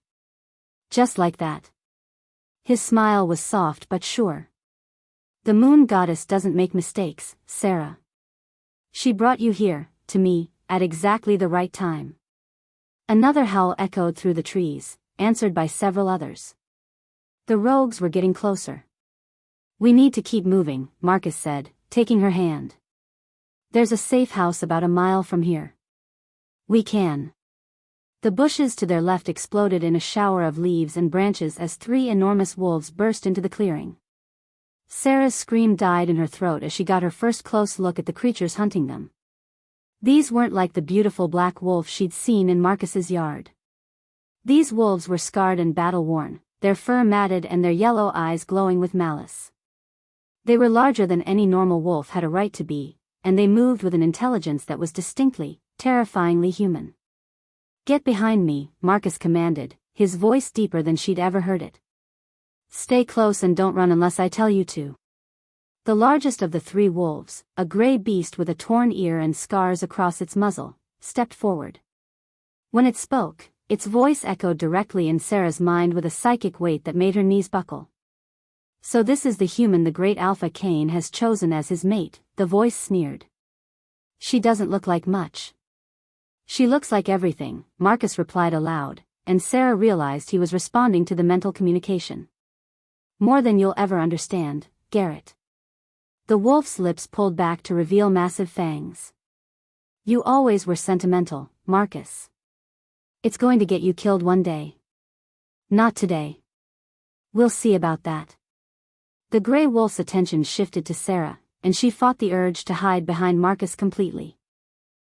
Just like that. His smile was soft but sure. The moon goddess doesn't make mistakes, Sarah. She brought you here, to me, at exactly the right time. Another howl echoed through the trees, answered by several others. The rogues were getting closer. We need to keep moving, Marcus said, taking her hand. There's a safe house about a mile from here. We can. The bushes to their left exploded in a shower of leaves and branches as 3 enormous wolves burst into the clearing. Sarah's scream died in her throat as she got her first close look at the creatures hunting them. These weren't like the beautiful black wolf she'd seen in Marcus's yard. These wolves were scarred and battle-worn, their fur matted and their yellow eyes glowing with malice. They were larger than any normal wolf had a right to be, and they moved with an intelligence that was distinctly, terrifyingly human. Get behind me, Marcus commanded, his voice deeper than she'd ever heard it. Stay close and don't run unless I tell you to. The largest of the 3 wolves, a gray beast with a torn ear and scars across its muzzle, stepped forward. When it spoke, its voice echoed directly in Sarah's mind with a psychic weight that made her knees buckle. So this is the human the great Alpha Kane has chosen as his mate, the voice sneered. She doesn't look like much. She looks like everything, Marcus replied aloud, and Sarah realized he was responding to the mental communication. More than you'll ever understand, Garrett. The wolf's lips pulled back to reveal massive fangs. You always were sentimental, Marcus. It's going to get you killed one day. Not today. We'll see about that. The gray wolf's attention shifted to Sarah, and she fought the urge to hide behind Marcus completely.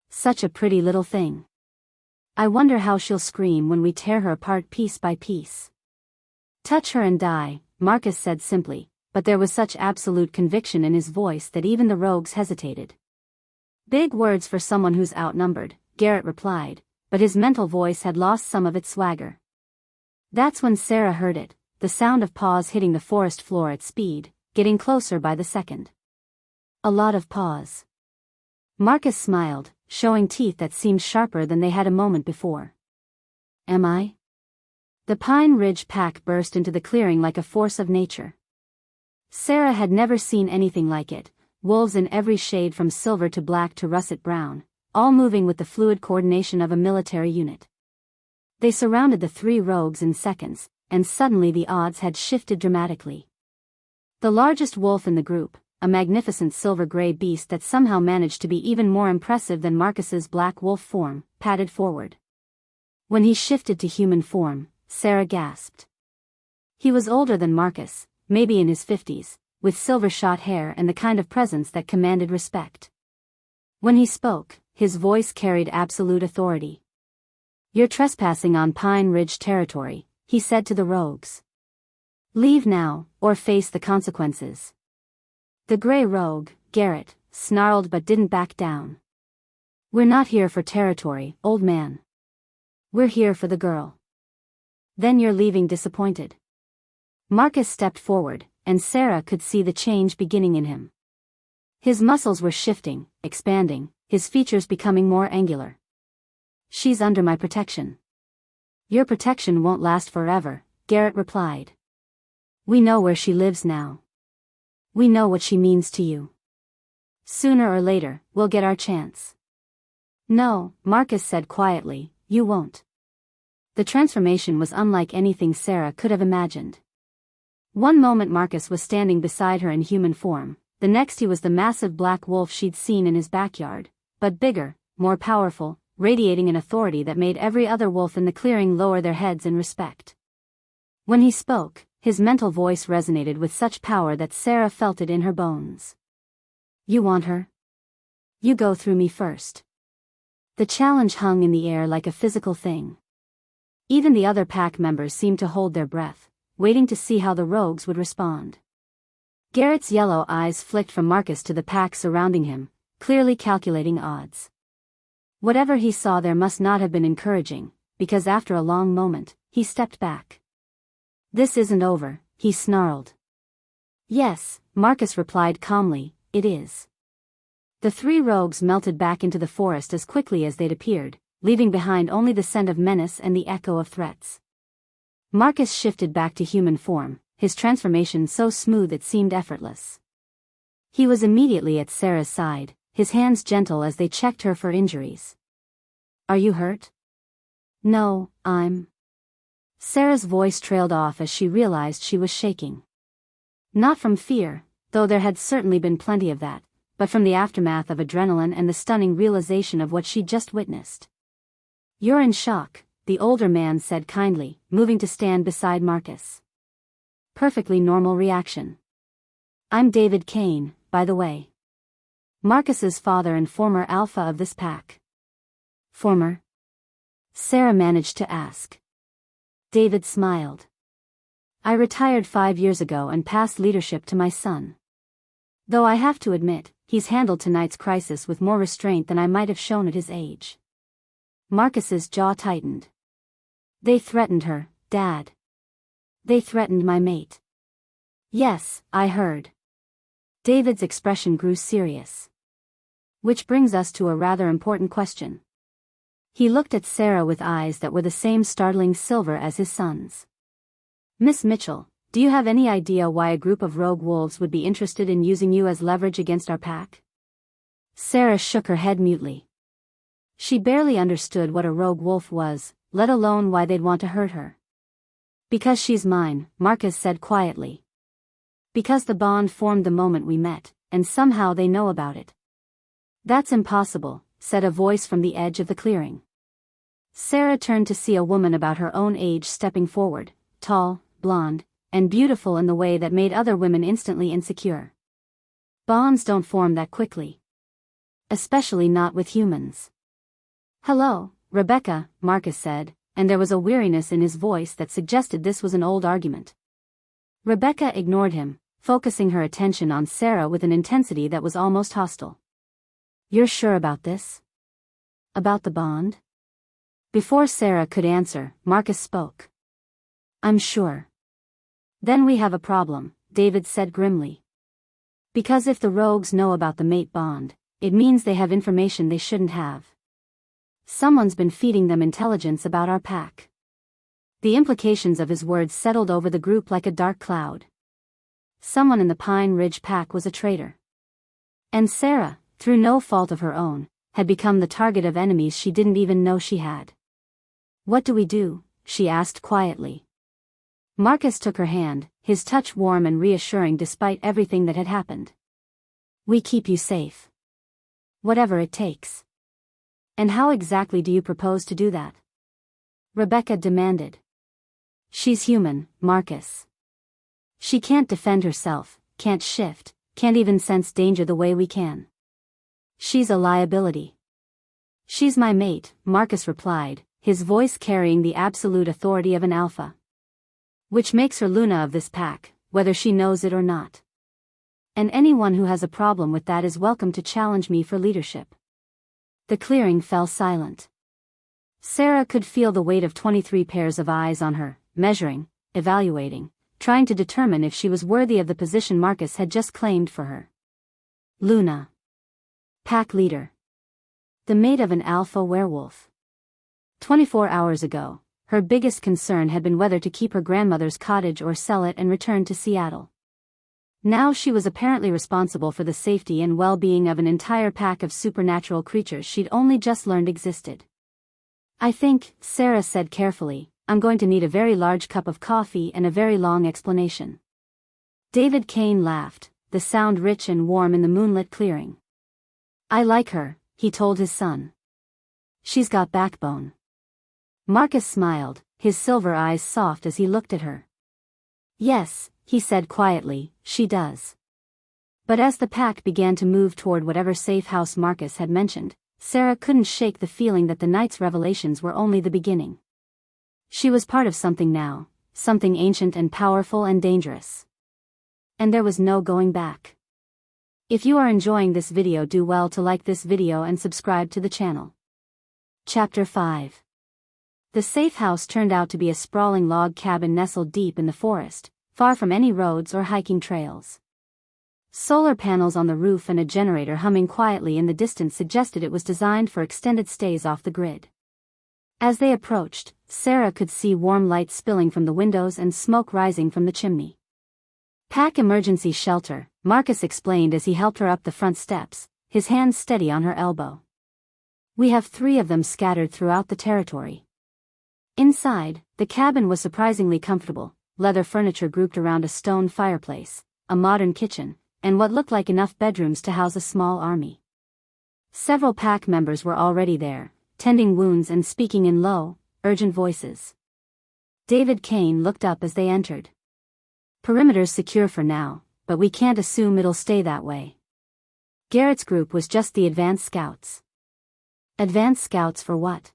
Such a pretty little thing. I wonder how she'll scream when we tear her apart piece by piece. Touch her and die, Marcus said simply, but there was such absolute conviction in his voice that even the rogues hesitated. Big words for someone who's outnumbered, Garrett replied, but his mental voice had lost some of its swagger. That's when Sarah heard it, the sound of paws hitting the forest floor at speed, getting closer by the second. A lot of paws. Marcus smiled, showing teeth that seemed sharper than they had a moment before. Am I? The Pine Ridge pack burst into the clearing like a force of nature. Sarah had never seen anything like it, wolves in every shade from silver to black to russet brown, all moving with the fluid coordination of a military unit. They surrounded the 3 rogues in seconds, and suddenly the odds had shifted dramatically. The largest wolf in the group, a magnificent silver-gray beast that somehow managed to be even more impressive than Marcus's black wolf form, padded forward. When he shifted to human form, Sarah gasped. He was older than Marcus, maybe in his 50s, with silver-shot hair and the kind of presence that commanded respect. When he spoke, his voice carried absolute authority. You're trespassing on Pine Ridge territory, he said to the rogues. Leave now, or face the consequences. The gray rogue, Garrett, snarled but didn't back down. We're not here for territory, old man. We're here for the girl. Then you're leaving disappointed. Marcus stepped forward, and Sarah could see the change beginning in him. His muscles were shifting, expanding, his features becoming more angular. She's under my protection. Your protection won't last forever, Garrett replied. We know where she lives now. We know what she means to you. Sooner or later, we'll get our chance. No, Marcus said quietly, you won't. The transformation was unlike anything Sarah could have imagined. One moment Marcus was standing beside her in human form, the next he was the massive black wolf she'd seen in his backyard, but bigger, more powerful, radiating an authority that made every other wolf in the clearing lower their heads in respect. When he spoke, his mental voice resonated with such power that Sarah felt it in her bones. You want her? You go through me first. The challenge hung in the air like a physical thing. Even the other pack members seemed to hold their breath, waiting to see how the rogues would respond. Garrett's yellow eyes flicked from Marcus to the pack surrounding him, clearly calculating odds. Whatever he saw there must not have been encouraging, because after a long moment, he stepped back. This isn't over, he snarled. Yes, Marcus replied calmly, it is. The three rogues melted back into the forest as quickly as they'd appeared, leaving behind only the scent of menace and the echo of threats. Marcus shifted back to human form, his transformation so smooth it seemed effortless. He was immediately at Sarah's side, his hands gentle as they checked her for injuries. Are you hurt? No, I'm... Sarah's voice trailed off as she realized she was shaking. Not from fear, though there had certainly been plenty of that, but from the aftermath of adrenaline and the stunning realization of what she'd just witnessed. You're in shock, the older man said kindly, moving to stand beside Marcus. Perfectly normal reaction. I'm David Kane, by the way. Marcus's father and former alpha of this pack. Former? Sarah managed to ask. David smiled. I retired 5 years ago and passed leadership to my son. Though I have to admit, he's handled tonight's crisis with more restraint than I might have shown at his age. Marcus's jaw tightened. They threatened her, Dad. They threatened my mate. Yes, I heard. David's expression grew serious. Which brings us to a rather important question. He looked at Sarah with eyes that were the same startling silver as his son's. Miss Mitchell, do you have any idea why a group of rogue wolves would be interested in using you as leverage against our pack? Sarah shook her head mutely. She barely understood what a rogue wolf was, let alone why they'd want to hurt her. Because she's mine, Marcus said quietly. Because the bond formed the moment we met, and somehow they know about it. That's impossible, said a voice from the edge of the clearing. Sarah turned to see a woman about her own age stepping forward, tall, blonde, and beautiful in the way that made other women instantly insecure. Bonds don't form that quickly. Especially not with humans. Hello, Rebecca, Marcus said, and there was a weariness in his voice that suggested this was an old argument. Rebecca ignored him, focusing her attention on Sarah with an intensity that was almost hostile. You're sure about this? About the bond? Before Sarah could answer, Marcus spoke. I'm sure. Then we have a problem, David said grimly. Because if the rogues know about the mate bond, it means they have information they shouldn't have. Someone's been feeding them intelligence about our pack. The implications of his words settled over the group like a dark cloud. Someone in the Pine Ridge pack was a traitor. And Sarah, through no fault of her own, had become the target of enemies she didn't even know she had. What do we do? She asked quietly. Marcus took her hand, his touch warm and reassuring despite everything that had happened. We keep you safe. Whatever it takes. And how exactly do you propose to do that? Rebecca demanded. She's human, Marcus. She can't defend herself, can't shift, can't even sense danger the way we can. She's a liability. She's my mate, Marcus replied, his voice carrying the absolute authority of an alpha. Which makes her Luna of this pack, whether she knows it or not. And anyone who has a problem with that is welcome to challenge me for leadership. The clearing fell silent. Sarah could feel the weight of 23 pairs of eyes on her, measuring, evaluating, trying to determine if she was worthy of the position Marcus had just claimed for her. Luna. Pack leader. The mate of an alpha werewolf. 24 hours ago, her biggest concern had been whether to keep her grandmother's cottage or sell it and return to Seattle. Now she was apparently responsible for the safety and well-being of an entire pack of supernatural creatures she'd only just learned existed. I think, Sarah said carefully, I'm going to need a very large cup of coffee and a very long explanation. David Kane laughed, the sound rich and warm in the moonlit clearing. I like her, he told his son. She's got backbone. Marcus smiled, his silver eyes soft as he looked at her. Yes, he said quietly, she does. But as the pack began to move toward whatever safe house Marcus had mentioned, Sarah couldn't shake the feeling that the night's revelations were only the beginning. She was part of something now, something ancient and powerful and dangerous. And there was no going back. If you are enjoying this video, do well to like this video and subscribe to the channel. Chapter 5. The safe house turned out to be a sprawling log cabin nestled deep in the forest, far from any roads or hiking trails. Solar panels on the roof and a generator humming quietly in the distance suggested it was designed for extended stays off the grid. As they approached, Sarah could see warm light spilling from the windows and smoke rising from the chimney. Pack emergency shelter, Marcus explained as he helped her up the front steps, his hand steady on her elbow. We have 3 of them scattered throughout the territory. Inside, the cabin was surprisingly comfortable, leather furniture grouped around a stone fireplace, a modern kitchen, and what looked like enough bedrooms to house a small army. Several pack members were already there, tending wounds and speaking in low, urgent voices. David Kane looked up as they entered. Perimeter's secure for now, but we can't assume it'll stay that way. Garrett's group was just the advanced scouts. Advanced scouts for what?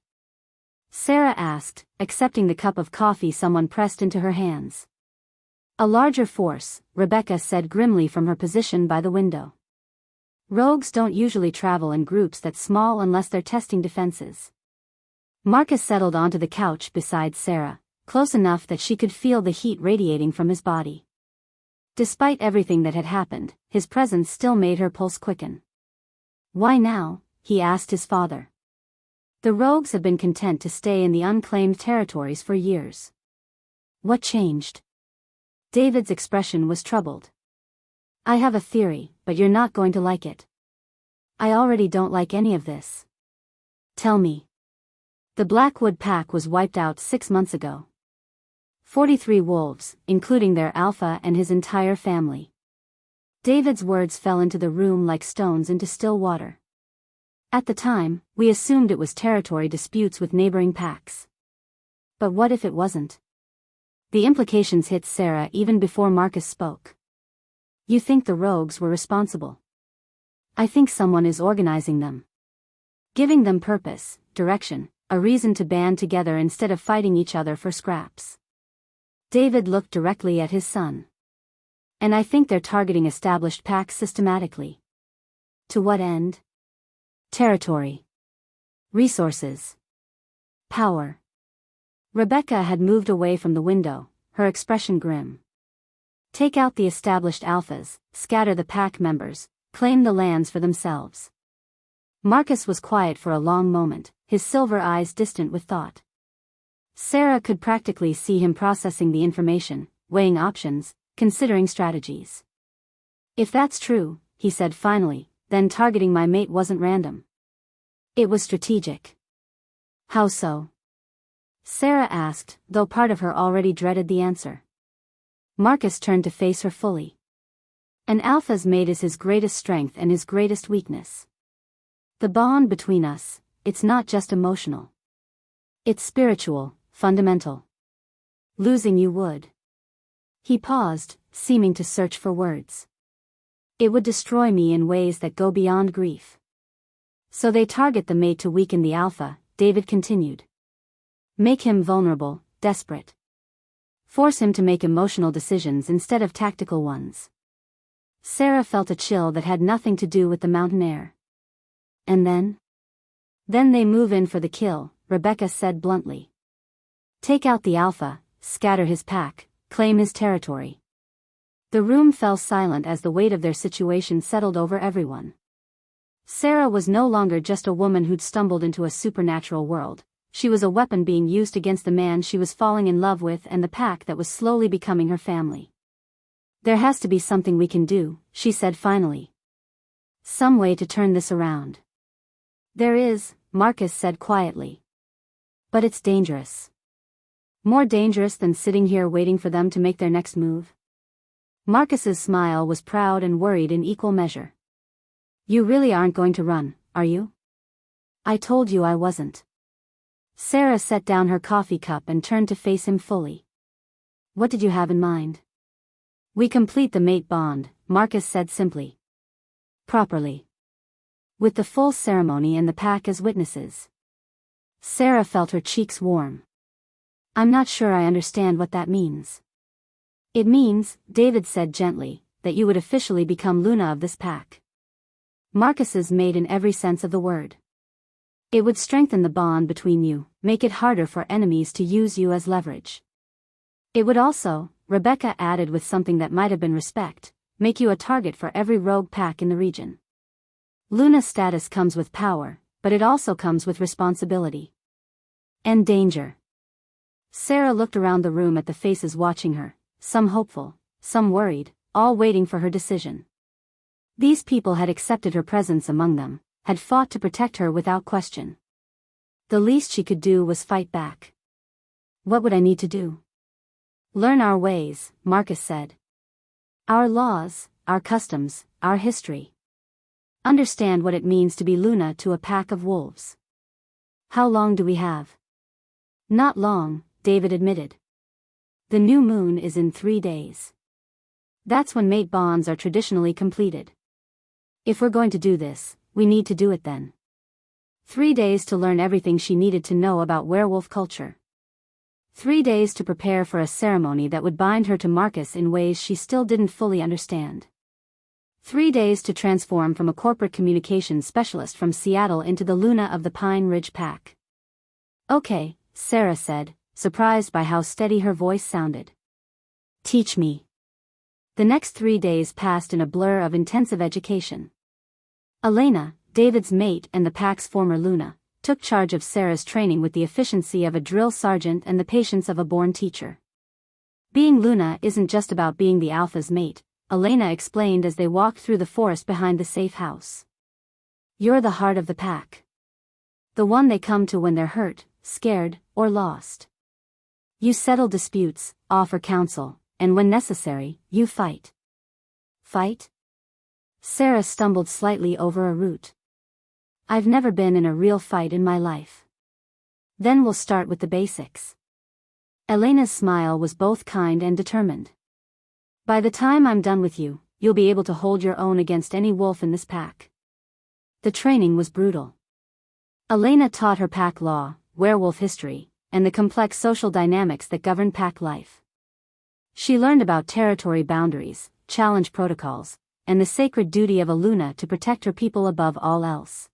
Sarah asked, accepting the cup of coffee someone pressed into her hands. A larger force, Rebecca said grimly from her position by the window. Rogues don't usually travel in groups that small unless they're testing defenses. Marcus settled onto the couch beside Sarah, close enough that she could feel the heat radiating from his body. Despite everything that had happened, his presence still made her pulse quicken. Why now? He asked his father. The rogues have been content to stay in the unclaimed territories for years. What changed? David's expression was troubled. I have a theory, but you're not going to like it. I already don't like any of this. Tell me. The Blackwood pack was wiped out 6 months ago. 43 wolves, including their alpha and his entire family. David's words fell into the room like stones into still water. At the time, we assumed it was territory disputes with neighboring packs. But what if it wasn't? The implications hit Sarah even before Marcus spoke. You think the rogues were responsible? I think someone is organizing them. Giving them purpose, direction, a reason to band together instead of fighting each other for scraps. David looked directly at his son. And I think they're targeting established packs systematically. To what end? Territory. Resources. Power. Rebecca had moved away from the window, her expression grim. Take out the established alphas, scatter the pack members, claim the lands for themselves. Marcus was quiet for a long moment, his silver eyes distant with thought. Sarah could practically see him processing the information, weighing options, considering strategies. If that's true, he said finally, then targeting my mate wasn't random. It was strategic. How so? Sarah asked, though part of her already dreaded the answer. Marcus turned to face her fully. An alpha's mate is his greatest strength and his greatest weakness. The bond between us, it's not just emotional. It's spiritual, fundamental. Losing you would. He paused, seeming to search for words. It would destroy me in ways that go beyond grief. So they target the mate to weaken the alpha, David continued. Make him vulnerable, desperate. Force him to make emotional decisions instead of tactical ones. Sarah felt a chill that had nothing to do with the mountain air. And then? Then they move in for the kill, Rebecca said bluntly. Take out the alpha, scatter his pack, claim his territory. The room fell silent as the weight of their situation settled over everyone. Sarah was no longer just a woman who'd stumbled into a supernatural world. She was a weapon being used against the man she was falling in love with and the pack that was slowly becoming her family. There has to be something we can do, she said finally. Some way to turn this around. There is, Marcus said quietly. But it's dangerous. More dangerous than sitting here waiting for them to make their next move. Marcus's smile was proud and worried in equal measure. You really aren't going to run, are you? I told you I wasn't. Sarah set down her coffee cup and turned to face him fully. What did you have in mind? We complete the mate bond, Marcus said simply. Properly. With the full ceremony and the pack as witnesses. Sarah felt her cheeks warm. I'm not sure I understand what that means. It means, David said gently, that you would officially become Luna of this pack. Marcus's mate in every sense of the word. It would strengthen the bond between you, make it harder for enemies to use you as leverage. It would also, Rebecca added with something that might have been respect, make you a target for every rogue pack in the region. Luna's status comes with power, but it also comes with responsibility. And danger. Sarah looked around the room at the faces watching her, some hopeful, some worried, all waiting for her decision. These people had accepted her presence among them, had fought to protect her without question. The least she could do was fight back. What would I need to do? Learn our ways, Marcus said. Our laws, our customs, our history. Understand what it means to be Luna to a pack of wolves. How long do we have? Not long, David admitted. The new moon is in 3 days. That's when mate bonds are traditionally completed. If we're going to do this, we need to do it then. 3 days to learn everything she needed to know about werewolf culture. 3 days to prepare for a ceremony that would bind her to Marcus in ways she still didn't fully understand. 3 days to transform from a corporate communications specialist from Seattle into the Luna of the Pine Ridge Pack. Okay, Sarah said, surprised by how steady her voice sounded. Teach me. The next 3 days passed in a blur of intensive education. Elena, David's mate and the pack's former Luna, took charge of Sarah's training with the efficiency of a drill sergeant and the patience of a born teacher. Being Luna isn't just about being the alpha's mate, Elena explained as they walked through the forest behind the safe house. You're the heart of the pack. The one they come to when they're hurt, scared, or lost. You settle disputes, offer counsel, and when necessary, you fight. Fight? Sarah stumbled slightly over a root. I've never been in a real fight in my life. Then we'll start with the basics. Elena's smile was both kind and determined. By the time I'm done with you, you'll be able to hold your own against any wolf in this pack. The training was brutal. Elena taught her pack law, werewolf history, and the complex social dynamics that govern pack life. She learned about territory boundaries, challenge protocols, and the sacred duty of a Luna to protect her people above all else.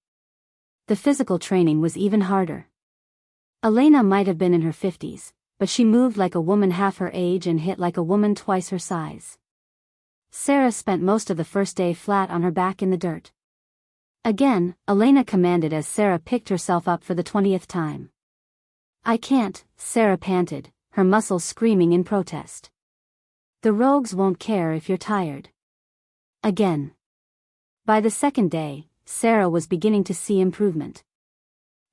The physical training was even harder. Elena might have been in her 50s, but she moved like a woman half her age and hit like a woman twice her size. Sarah spent most of the first day flat on her back in the dirt. Again, Elena commanded as Sarah picked herself up for the 20th time. I can't, Sarah panted, her muscles screaming in protest. The rogues won't care if you're tired. Again. By the second day, Sarah was beginning to see improvement.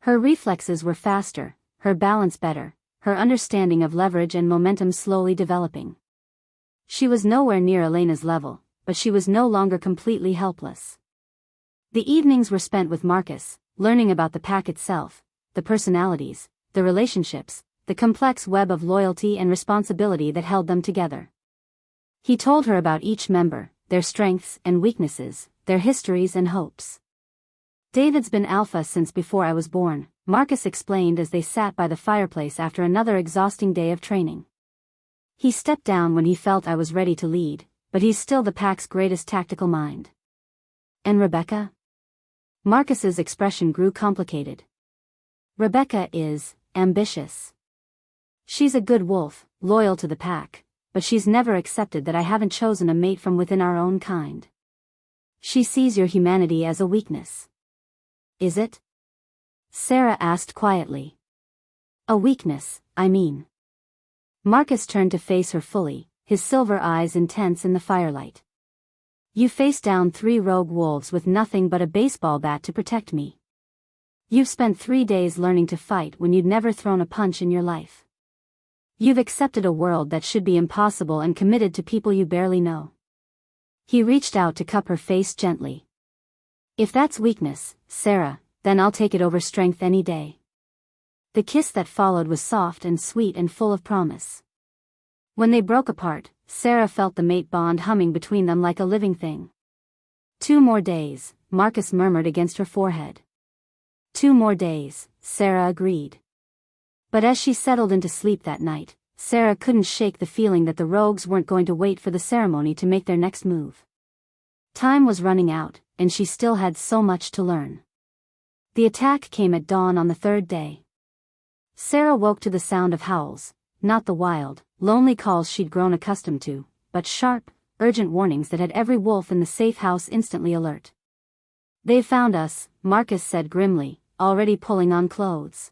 Her reflexes were faster, her balance better, her understanding of leverage and momentum slowly developing. She was nowhere near Elena's level, but she was no longer completely helpless. The evenings were spent with Marcus, learning about the pack itself, the personalities, the relationships, the complex web of loyalty and responsibility that held them together. He told her about each member, their strengths and weaknesses, their histories and hopes. David's been alpha since before I was born, Marcus explained as they sat by the fireplace after another exhausting day of training. He stepped down when he felt I was ready to lead, but he's still the pack's greatest tactical mind. And Rebecca? Marcus's expression grew complicated. Rebecca is ambitious. She's a good wolf, loyal to the pack, but she's never accepted that I haven't chosen a mate from within our own kind. She sees your humanity as a weakness. Is it? Sarah asked quietly. A weakness, I mean. Marcus turned to face her fully, his silver eyes intense in the firelight. You faced down 3 rogue wolves with nothing but a baseball bat to protect me. You've spent 3 days learning to fight when you'd never thrown a punch in your life. You've accepted a world that should be impossible and committed to people you barely know. He reached out to cup her face gently. If that's weakness, Sarah, then I'll take it over strength any day. The kiss that followed was soft and sweet and full of promise. When they broke apart, Sarah felt the mate bond humming between them like a living thing. 2 more days, Marcus murmured against her forehead. 2 more days, Sarah agreed. But as she settled into sleep that night, Sarah couldn't shake the feeling that the rogues weren't going to wait for the ceremony to make their next move. Time was running out, and she still had so much to learn. The attack came at dawn on the 3rd day. Sarah woke to the sound of howls, not the wild, lonely calls she'd grown accustomed to, but sharp, urgent warnings that had every wolf in the safe house instantly alert. They've found us, Marcus said grimly, already pulling on clothes.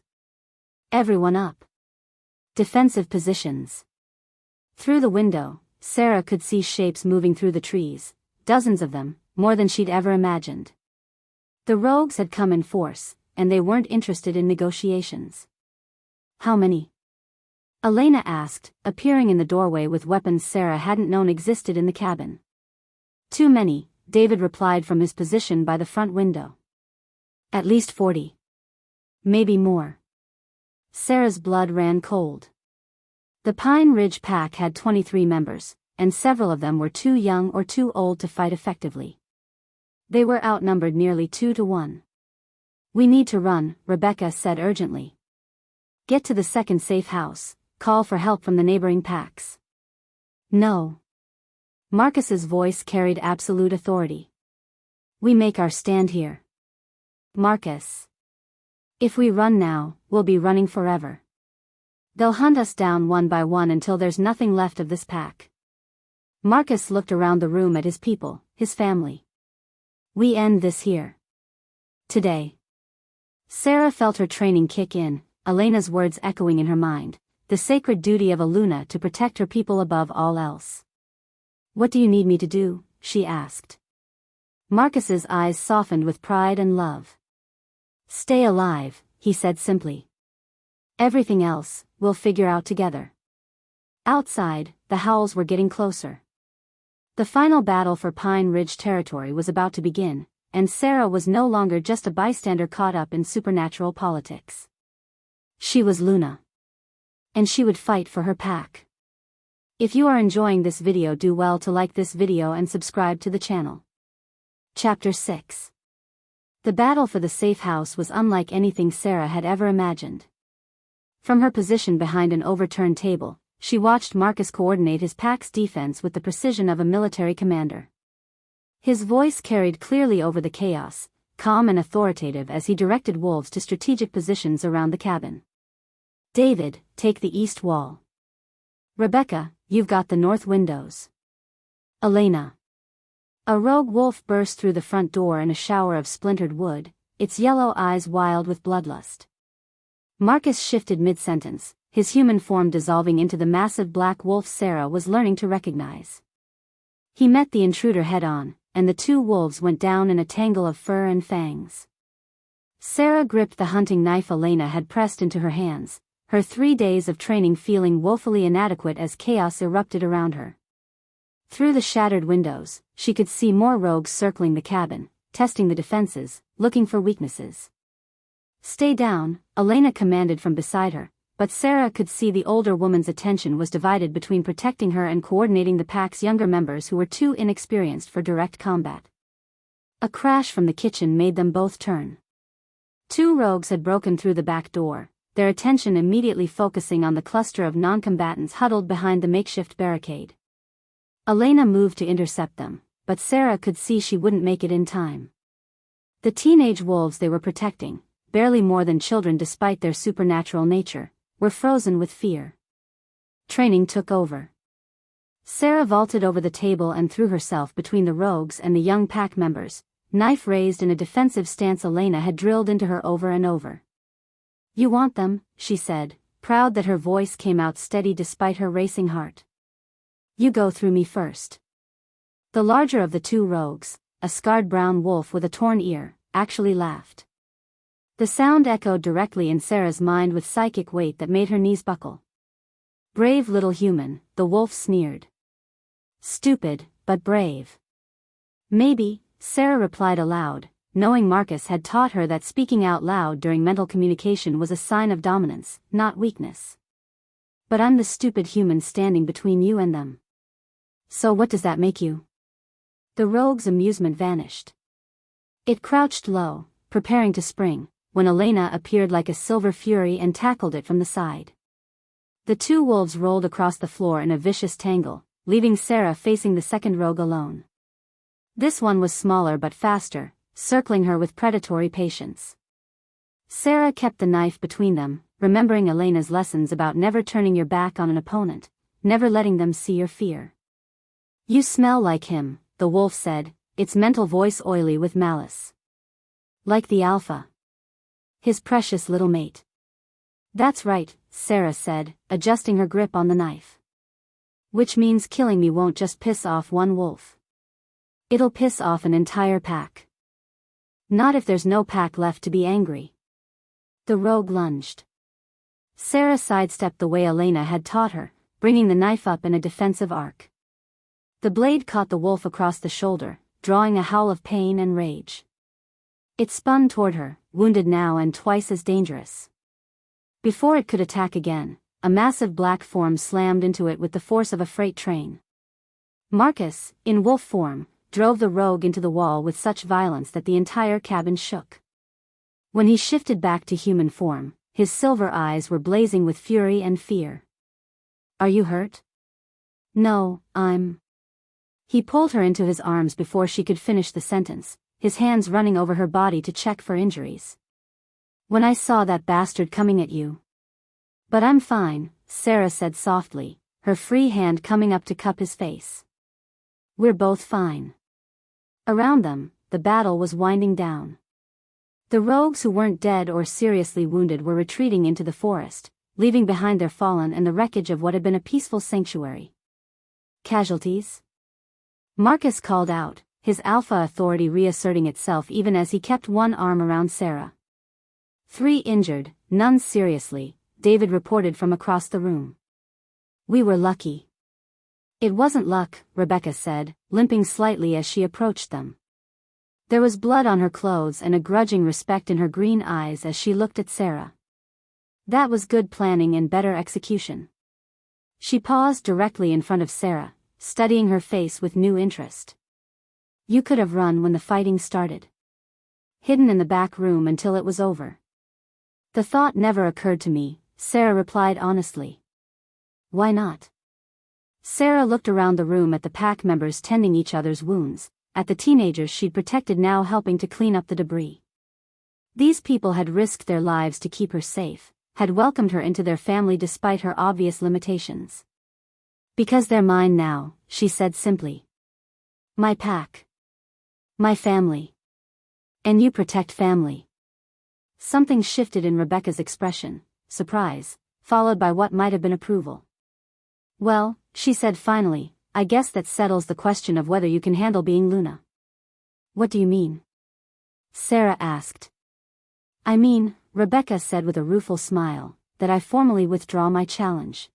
Everyone up. Defensive positions. Through the window, Sarah could see shapes moving through the trees, dozens of them, more than she'd ever imagined. The rogues had come in force, and they weren't interested in negotiations. How many? Elena asked, appearing in the doorway with weapons Sarah hadn't known existed in the cabin. Too many, David replied from his position by the front window. At least 40. Maybe more. Sarah's blood ran cold. The Pine Ridge pack had 23 members, and several of them were too young or too old to fight effectively. They were outnumbered nearly 2 to 1. We need to run, Rebecca said urgently. Get to the second safe house, call for help from the neighboring packs. No. Marcus's voice carried absolute authority. We make our stand here. Marcus. If we run now, we'll be running forever. They'll hunt us down one by one until there's nothing left of this pack. Marcus looked around the room at his people, his family. We end this here. Today. Sarah felt her training kick in, Elena's words echoing in her mind, the sacred duty of a Luna to protect her people above all else. What do you need me to do? She asked. Marcus's eyes softened with pride and love. Stay alive, he said simply. Everything else, we'll figure out together. Outside, the howls were getting closer. The final battle for Pine Ridge territory was about to begin, and Sarah was no longer just a bystander caught up in supernatural politics. She was Luna. And she would fight for her pack. If you are enjoying this video, do well to like this video and subscribe to the channel. Chapter 6. The battle for the safe house was unlike anything Sarah had ever imagined. From her position behind an overturned table, she watched Marcus coordinate his pack's defense with the precision of a military commander. His voice carried clearly over the chaos, calm and authoritative as he directed wolves to strategic positions around the cabin. David, take the east wall. Rebecca, you've got the north windows. Elena. A rogue wolf burst through the front door in a shower of splintered wood, its yellow eyes wild with bloodlust. Marcus shifted mid-sentence, his human form dissolving into the massive black wolf Sarah was learning to recognize. He met the intruder head-on, and the 2 wolves went down in a tangle of fur and fangs. Sarah gripped the hunting knife Elena had pressed into her hands, her 3 days of training feeling woefully inadequate as chaos erupted around her. Through the shattered windows, she could see more rogues circling the cabin, testing the defenses, looking for weaknesses. Stay down, Elena commanded from beside her, but Sarah could see the older woman's attention was divided between protecting her and coordinating the pack's younger members who were too inexperienced for direct combat. A crash from the kitchen made them both turn. 2 rogues had broken through the back door, their attention immediately focusing on the cluster of non-combatants huddled behind the makeshift barricade. Elena moved to intercept them, but Sarah could see she wouldn't make it in time. The teenage wolves they were protecting, barely more than children despite their supernatural nature, were frozen with fear. Training took over. Sarah vaulted over the table and threw herself between the rogues and the young pack members, knife raised in a defensive stance Elena had drilled into her over and over. "You want them," she said, proud that her voice came out steady despite her racing heart. "You go through me first." The larger of the two rogues, a scarred brown wolf with a torn ear, actually laughed. The sound echoed directly in Sarah's mind with psychic weight that made her knees buckle. "Brave little human," the wolf sneered. "Stupid, but brave." "Maybe," Sarah replied aloud, knowing Marcus had taught her that speaking out loud during mental communication was a sign of dominance, not weakness. "But I'm the stupid human standing between you and them." "So what does that make you?" The rogue's amusement vanished. It crouched low, preparing to spring, when Elena appeared like a silver fury and tackled it from the side. The two wolves rolled across the floor in a vicious tangle, leaving Sarah facing the second rogue alone. This one was smaller but faster, circling her with predatory patience. Sarah kept the knife between them, remembering Elena's lessons about never turning your back on an opponent, never letting them see your fear. "You smell like him," the wolf said, its mental voice oily with malice. "Like the alpha. His precious little mate." "That's right," Sarah said, adjusting her grip on the knife. "Which means killing me won't just piss off one wolf. It'll piss off an entire pack. Not if there's no pack left to be angry." The rogue lunged. Sarah sidestepped the way Elena had taught her, bringing the knife up in a defensive arc. The blade caught the wolf across the shoulder, drawing a howl of pain and rage. It spun toward her, wounded now and twice as dangerous. Before it could attack again, a massive black form slammed into it with the force of a freight train. Marcus, in wolf form, drove the rogue into the wall with such violence that the entire cabin shook. When he shifted back to human form, his silver eyes were blazing with fury and fear. "Are you hurt?" "No, I'm..." He pulled her into his arms before she could finish the sentence, his hands running over her body to check for injuries. "When I saw that bastard coming at you." "But I'm fine," Sarah said softly, her free hand coming up to cup his face. "We're both fine." Around them, the battle was winding down. The rogues who weren't dead or seriously wounded were retreating into the forest, leaving behind their fallen and the wreckage of what had been a peaceful sanctuary. "Casualties?" Marcus called out, his alpha authority reasserting itself even as he kept one arm around Sarah. "3 injured, none seriously," David reported from across the room. "We were lucky." "It wasn't luck," Rebecca said, limping slightly as she approached them. There was blood on her clothes and a grudging respect in her green eyes as she looked at Sarah. "That was good planning and better execution." She paused directly in front of Sarah, studying her face with new interest. "You could have run when the fighting started. Hidden in the back room until it was over." "The thought never occurred to me," Sarah replied honestly. "Why not?" Sarah looked around the room at the pack members tending each other's wounds, at the teenagers she'd protected now helping to clean up the debris. These people had risked their lives to keep her safe, had welcomed her into their family despite her obvious limitations. "Because they're mine now," she said simply. "My pack. My family. And you protect family." Something shifted in Rebecca's expression, surprise, followed by what might have been approval. "Well," she said finally, "I guess that settles the question of whether you can handle being Luna." "What do you mean?" Sarah asked. "I mean," Rebecca said with a rueful smile, "that I formally withdraw my challenge.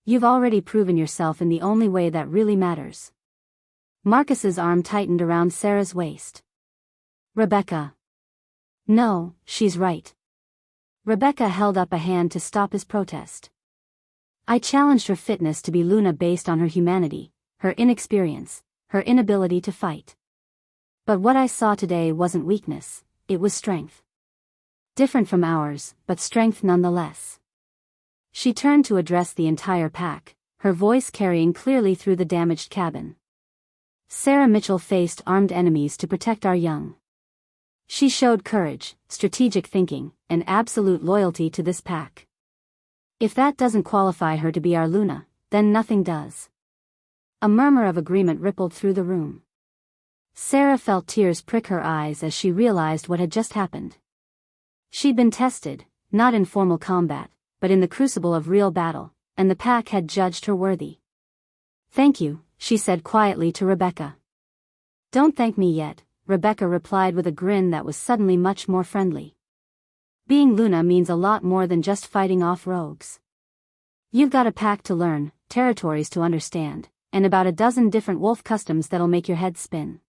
You've already proven yourself in the only way that really matters." Marcus's arm tightened around Sarah's waist. "Rebecca." "No, she's right." Rebecca held up a hand to stop his protest. "I challenged her fitness to be Luna based on her humanity, her inexperience, her inability to fight. But what I saw today wasn't weakness, it was strength. Different from ours, but strength nonetheless. She turned to address the entire pack, her voice carrying clearly through the damaged cabin. Sarah Mitchell faced armed enemies to protect our young. She showed courage, strategic thinking, and absolute loyalty to this pack. If that doesn't qualify her to be our Luna, then nothing does. A murmur of agreement rippled through the room. Sarah felt tears prick her eyes as she realized what had just happened. She'd been tested, not in formal combat, but in the crucible of real battle, and the pack had judged her worthy. "Thank you," she said quietly to Rebecca. "Don't thank me yet," Rebecca replied with a grin that was suddenly much more friendly. "Being Luna means a lot more than just fighting off rogues. You've got a pack to learn, territories to understand, and about a dozen different wolf customs that'll make your head spin."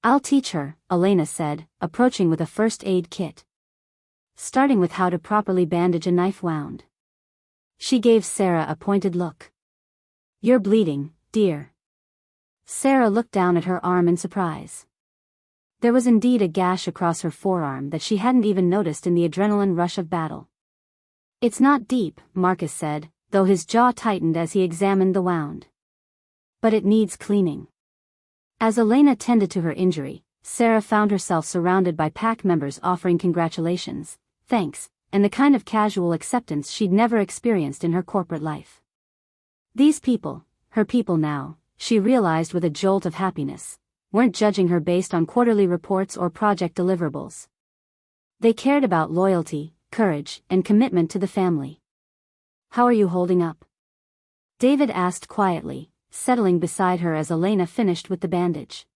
"I'll teach her," Elena said, approaching with a first aid kit. Starting with how to properly bandage a knife wound. She gave Sarah a pointed look. "You're bleeding, dear." Sarah looked down at her arm in surprise. There was indeed a gash across her forearm that she hadn't even noticed in the adrenaline rush of battle. "It's not deep," Marcus said, though his jaw tightened as he examined the wound. "But it needs cleaning." As Elena tended to her injury, Sarah found herself surrounded by pack members offering congratulations, thanks, and the kind of casual acceptance she'd never experienced in her corporate life. These people, her people now, she realized with a jolt of happiness, weren't judging her based on quarterly reports or project deliverables. They cared about loyalty, courage, and commitment to the family. "How are you holding up?" David asked quietly, settling beside her as Elena finished with the bandage.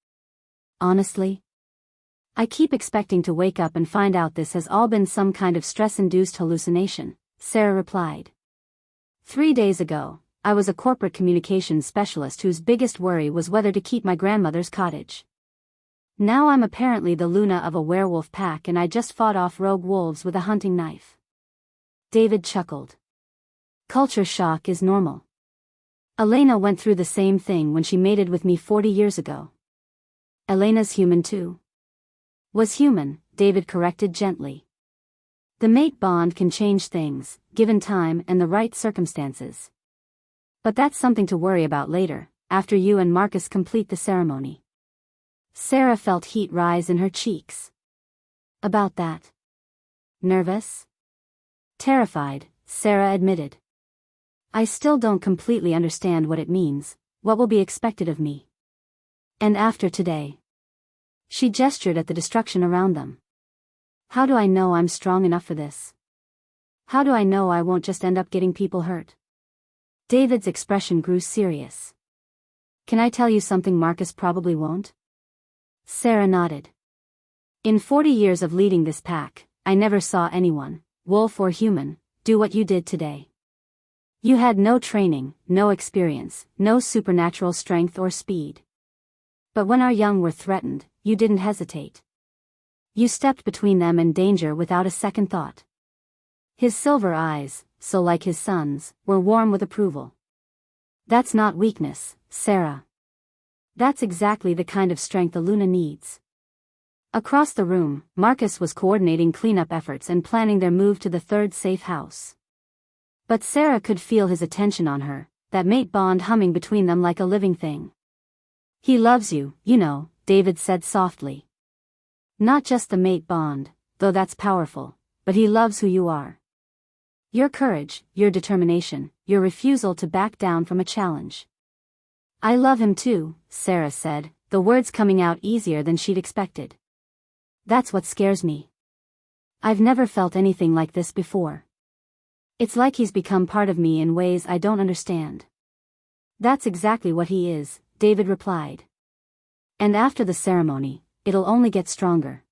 "Honestly, I keep expecting to wake up and find out this has all been some kind of stress-induced hallucination," Sarah replied. 3 days ago, I was a corporate communications specialist whose biggest worry was whether to keep my grandmother's cottage. Now I'm apparently the Luna of a werewolf pack and I just fought off rogue wolves with a hunting knife. David chuckled. "Culture shock is normal. Elena went through the same thing when she mated with me 40 years ago." "Elena's human too." "Was human," David corrected gently. "The mate bond can change things, given time and the right circumstances. But that's something to worry about later, after you and Marcus complete the ceremony." Sarah felt heat rise in her cheeks. "About that?" "Nervous?" "Terrified," Sarah admitted. "I still don't completely understand what it means, what will be expected of me. And after today." She gestured at the destruction around them. "How do I know I'm strong enough for this? How do I know I won't just end up getting people hurt?" David's expression grew serious. "Can I tell you something Marcus probably won't?" Sarah nodded. "In 40 years of leading this pack, I never saw anyone, wolf or human, do what you did today. You had no training, no experience, no supernatural strength or speed. But when our young were threatened, you didn't hesitate. You stepped between them and danger without a second thought." His silver eyes, so like his son's, were warm with approval. "That's not weakness, Sarah. That's exactly the kind of strength a Luna needs." Across the room, Marcus was coordinating cleanup efforts and planning their move to the third safe house. But Sarah could feel his attention on her, that mate bond humming between them like a living thing. "He loves you, you know," David said softly. "Not just the mate bond, though that's powerful, but he loves who you are. Your courage, your determination, your refusal to back down from a challenge." "I love him too," Sarah said, the words coming out easier than she'd expected. "That's what scares me. I've never felt anything like this before. It's like he's become part of me in ways I don't understand." "That's exactly what he is," David replied. "And after the ceremony, it'll only get stronger."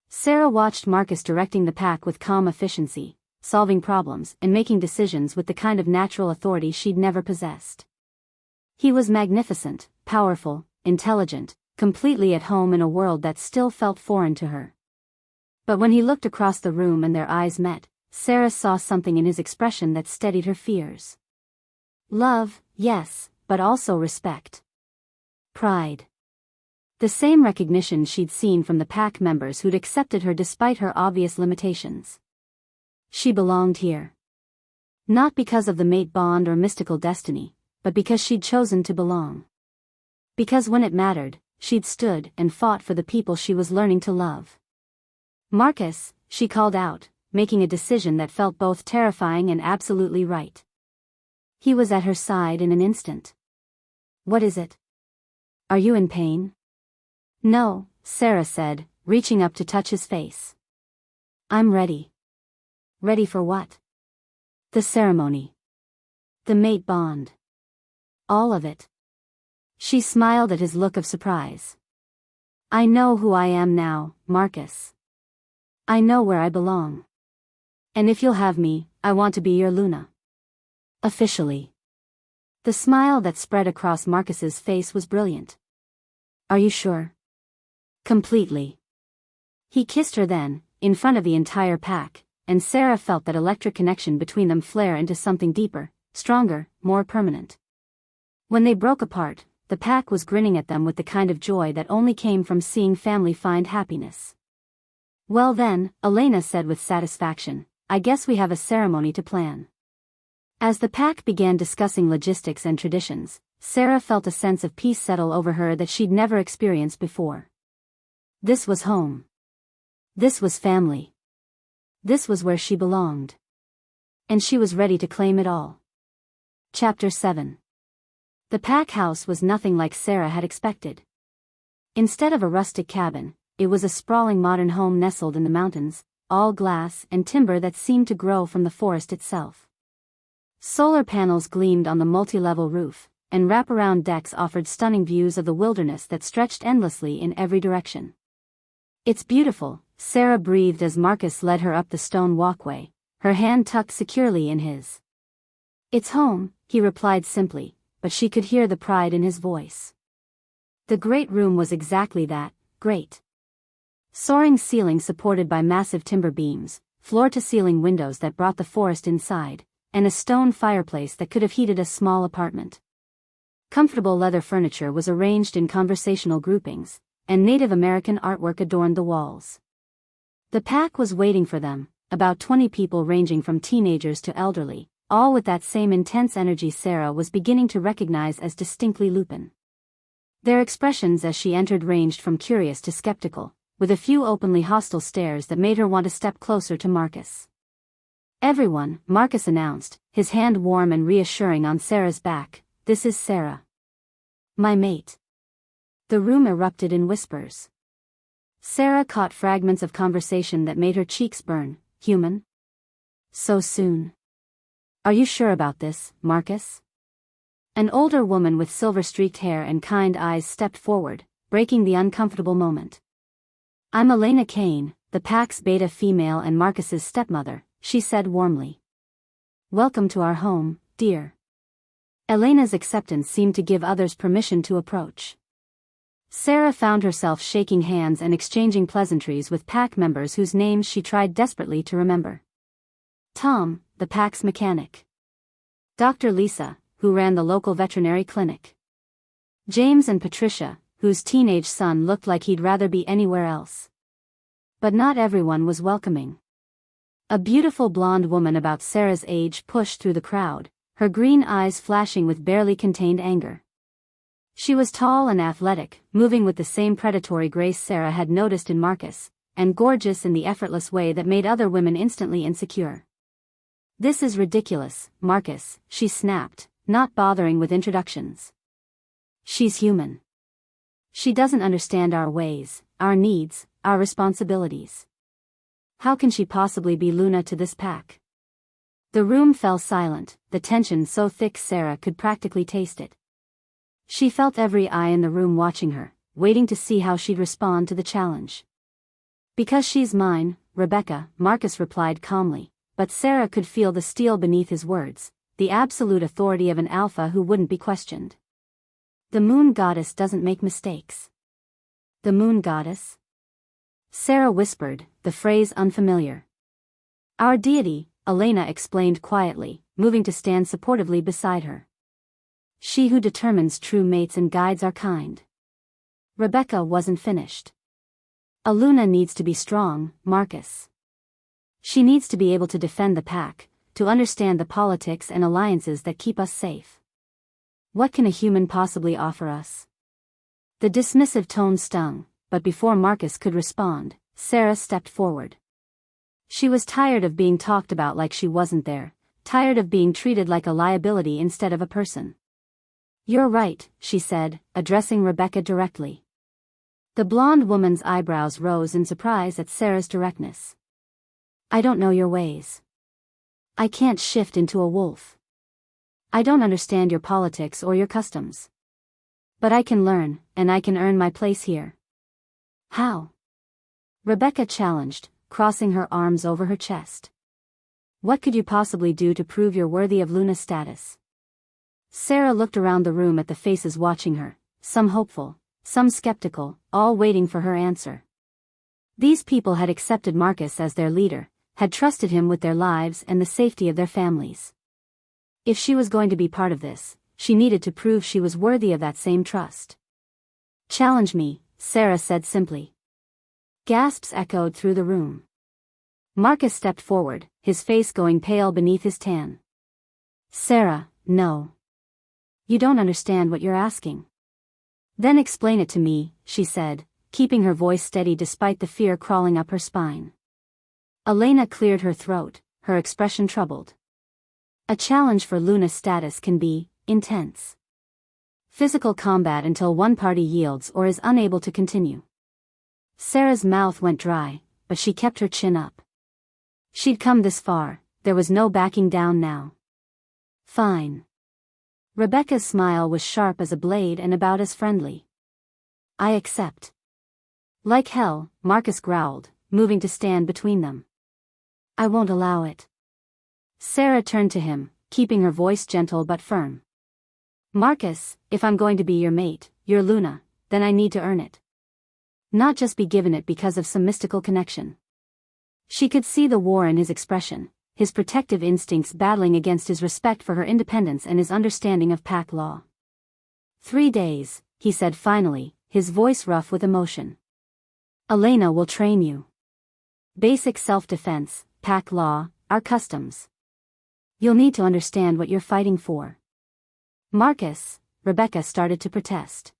Sarah watched Marcus directing the pack with calm efficiency, solving problems and making decisions with the kind of natural authority she'd never possessed. He was magnificent, powerful, intelligent, completely at home in a world that still felt foreign to her. But when he looked across the room and their eyes met, Sarah saw something in his expression that steadied her fears. Love, yes, but also respect. Pride. The same recognition she'd seen from the pack members who'd accepted her despite her obvious limitations. She belonged here. Not because of the mate bond or mystical destiny, but because she'd chosen to belong. Because when it mattered, she'd stood and fought for the people she was learning to love. Marcus, she called out, making a decision that felt both terrifying and absolutely right. He was at her side in an instant. What is it? Are you in pain? No, Sarah said, reaching up to touch his face. I'm ready. Ready for what? The ceremony. The mate bond. All of it. She smiled at his look of surprise. I know who I am now, Marcus. I know where I belong. And if you'll have me, I want to be your Luna. Officially. The smile that spread across Marcus's face was brilliant. Are you sure? Completely. He kissed her then, in front of the entire pack, and Sarah felt that electric connection between them flare into something deeper, stronger, more permanent. When they broke apart, the pack was grinning at them with the kind of joy that only came from seeing family find happiness. Well then, Elena said with satisfaction, I guess we have a ceremony to plan. As the pack began discussing logistics and traditions, Sarah felt a sense of peace settle over her that she'd never experienced before. This was home. This was family. This was where she belonged. And she was ready to claim it all. Chapter 7. The pack house was nothing like Sarah had expected. Instead of a rustic cabin, it was a sprawling modern home nestled in the mountains, all glass and timber that seemed to grow from the forest itself. Solar panels gleamed on the multi-level roof, and wraparound decks offered stunning views of the wilderness that stretched endlessly in every direction. It's beautiful, Sarah breathed as Marcus led her up the stone walkway, her hand tucked securely in his. It's home, he replied simply, but she could hear the pride in his voice. The great room was exactly that, great. Soaring ceiling supported by massive timber beams, floor-to-ceiling windows that brought the forest inside, and a stone fireplace that could have heated a small apartment. Comfortable leather furniture was arranged in conversational groupings, and Native American artwork adorned the walls. The pack was waiting for them, about 20 people ranging from teenagers to elderly, all with that same intense energy Sarah was beginning to recognize as distinctly Lupin. Their expressions as she entered ranged from curious to skeptical, with a few openly hostile stares that made her want to step closer to Marcus. Everyone, Marcus announced, his hand warm and reassuring on Sarah's back, this is Sarah. My mate. The room erupted in whispers. Sarah caught fragments of conversation that made her cheeks burn. Human? So soon. Are you sure about this, Marcus? An older woman with silver-streaked hair and kind eyes stepped forward, breaking the uncomfortable moment. I'm Elena Kane, the pack's beta female and Marcus's stepmother, she said warmly. Welcome to our home, dear. Elena's acceptance seemed to give others permission to approach. Sarah found herself shaking hands and exchanging pleasantries with pack members whose names she tried desperately to remember. Tom, the pack's mechanic. Dr. Lisa, who ran the local veterinary clinic. James and Patricia, whose teenage son looked like he'd rather be anywhere else. But not everyone was welcoming. A beautiful blonde woman about Sarah's age pushed through the crowd, her green eyes flashing with barely contained anger. She was tall and athletic, moving with the same predatory grace Sarah had noticed in Marcus, and gorgeous in the effortless way that made other women instantly insecure. This is ridiculous, Marcus, she snapped, not bothering with introductions. She's human. She doesn't understand our ways, our needs, our responsibilities. How can she possibly be Luna to this pack? The room fell silent, the tension so thick Sarah could practically taste it. She felt every eye in the room watching her, waiting to see how she'd respond to the challenge. Because she's mine, Rebecca, Marcus replied calmly, but Sarah could feel the steel beneath his words, the absolute authority of an alpha who wouldn't be questioned. The moon goddess doesn't make mistakes. The moon goddess? Sarah whispered, the phrase unfamiliar. Our deity, Elena explained quietly, moving to stand supportively beside her. She who determines true mates and guides our kind. Rebecca wasn't finished. Aluna needs to be strong, Marcus. She needs to be able to defend the pack, to understand the politics and alliances that keep us safe. What can a human possibly offer us? The dismissive tone stung, but before Marcus could respond, Sarah stepped forward. She was tired of being talked about like she wasn't there, tired of being treated like a liability instead of a person. "You're right," she said, addressing Rebecca directly. The blonde woman's eyebrows rose in surprise at Sarah's directness. "I don't know your ways. I can't shift into a wolf. I don't understand your politics or your customs. But I can learn, and I can earn my place here." "How?" Rebecca challenged, crossing her arms over her chest. "What could you possibly do to prove you're worthy of Luna's status?" Sarah looked around the room at the faces watching her, some hopeful, some skeptical, all waiting for her answer. These people had accepted Marcus as their leader, had trusted him with their lives and the safety of their families. If she was going to be part of this, she needed to prove she was worthy of that same trust. "Challenge me," Sarah said simply. Gasps echoed through the room. Marcus stepped forward, his face going pale beneath his tan. "Sarah, no. You don't understand what you're asking." "Then explain it to me," she said, keeping her voice steady despite the fear crawling up her spine. Elena cleared her throat, her expression troubled. "A challenge for Luna's status can be intense. Physical combat until one party yields or is unable to continue." Sarah's mouth went dry, but she kept her chin up. She'd come this far, there was no backing down now. "Fine." Rebecca's smile was sharp as a blade and about as friendly. "I accept." "Like hell," Marcus growled, moving to stand between them. "I won't allow it." Sarah turned to him, keeping her voice gentle but firm. "Marcus, if I'm going to be your mate, your Luna, then I need to earn it. Not just be given it because of some mystical connection." She could see the war in his expression, his protective instincts battling against his respect for her independence and his understanding of pack law. 3 days, he said finally, his voice rough with emotion. "Elena will train you. Basic self-defense, pack law, our customs. You'll need to understand what you're fighting for." "Marcus," Rebecca started to protest.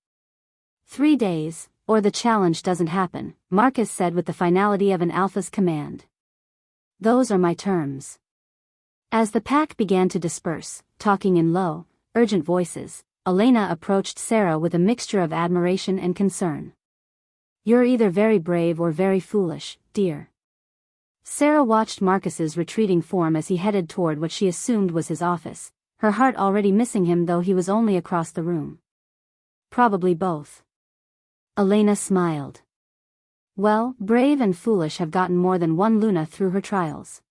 3 days, or the challenge doesn't happen," Marcus said with the finality of an alpha's command. "Those are my terms." As the pack began to disperse, talking in low, urgent voices, Elena approached Sarah with a mixture of admiration and concern. "You're either very brave or very foolish, dear." Sarah watched Marcus's retreating form as he headed toward what she assumed was his office, her heart already missing him though he was only across the room. "Probably both." Elena smiled. "Well, brave and foolish have gotten more than one Luna through her trials.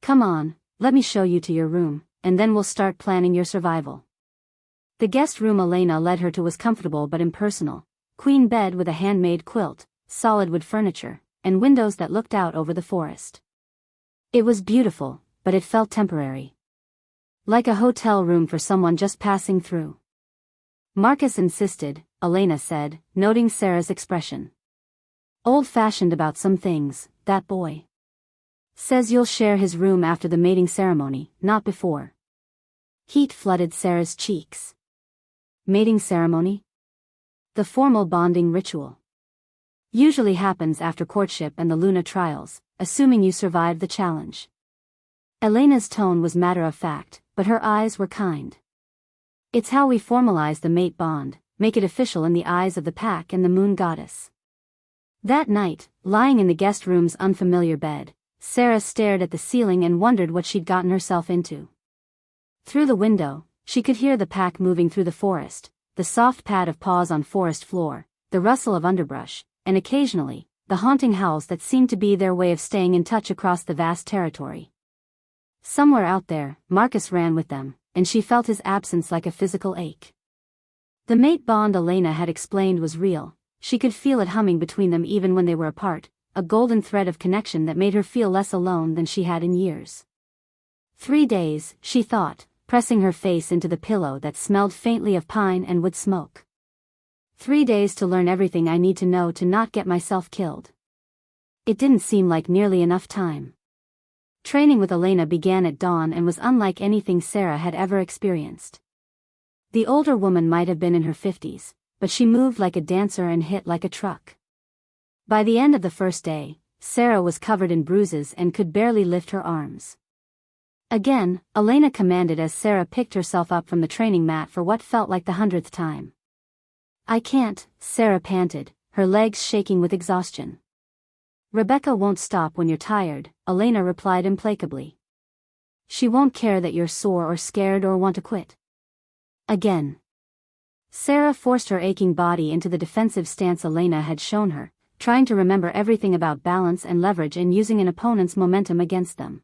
Come on, let me show you to your room, and then we'll start planning your survival." The guest room Elena led her to was comfortable but impersonal, queen bed with a handmade quilt, solid wood furniture, and windows that looked out over the forest. It was beautiful, but it felt temporary. Like a hotel room for someone just passing through. "Marcus insisted," Elena said, noting Sarah's expression. "Old-fashioned about some things, that boy. Says you'll share his room after the mating ceremony, not before." Heat flooded Sarah's cheeks. Mating ceremony? The formal bonding ritual. Usually happens after courtship and the Luna trials, assuming you survived the challenge. Elena's tone was matter-of-fact, but her eyes were kind. "It's how we formalize the mate bond, make it official in the eyes of the pack and the moon goddess." That night, lying in the guest room's unfamiliar bed, Sarah stared at the ceiling and wondered what she'd gotten herself into. Through the window, she could hear the pack moving through the forest, the soft pad of paws on forest floor, the rustle of underbrush, and occasionally, the haunting howls that seemed to be their way of staying in touch across the vast territory. Somewhere out there, Marcus ran with them, and she felt his absence like a physical ache. The mate bond Elena had explained was real, she could feel it humming between them even when they were apart, a golden thread of connection that made her feel less alone than she had in years. 3 days, she thought, pressing her face into the pillow that smelled faintly of pine and wood smoke. 3 days to learn everything I need to know to not get myself killed. It didn't seem like nearly enough time. Training with Elena began at dawn and was unlike anything Sarah had ever experienced. The older woman might have been in her 50s, but she moved like a dancer and hit like a truck. By the end of the first day, Sarah was covered in bruises and could barely lift her arms. Again, Elena commanded as Sarah picked herself up from the training mat for what felt like the 100th time. "I can't," Sarah panted, her legs shaking with exhaustion. "Rebecca won't stop when you're tired," Elena replied implacably. "She won't care that you're sore or scared or want to quit." Again. Sarah forced her aching body into the defensive stance Elena had shown her, trying to remember everything about balance and leverage and using an opponent's momentum against them.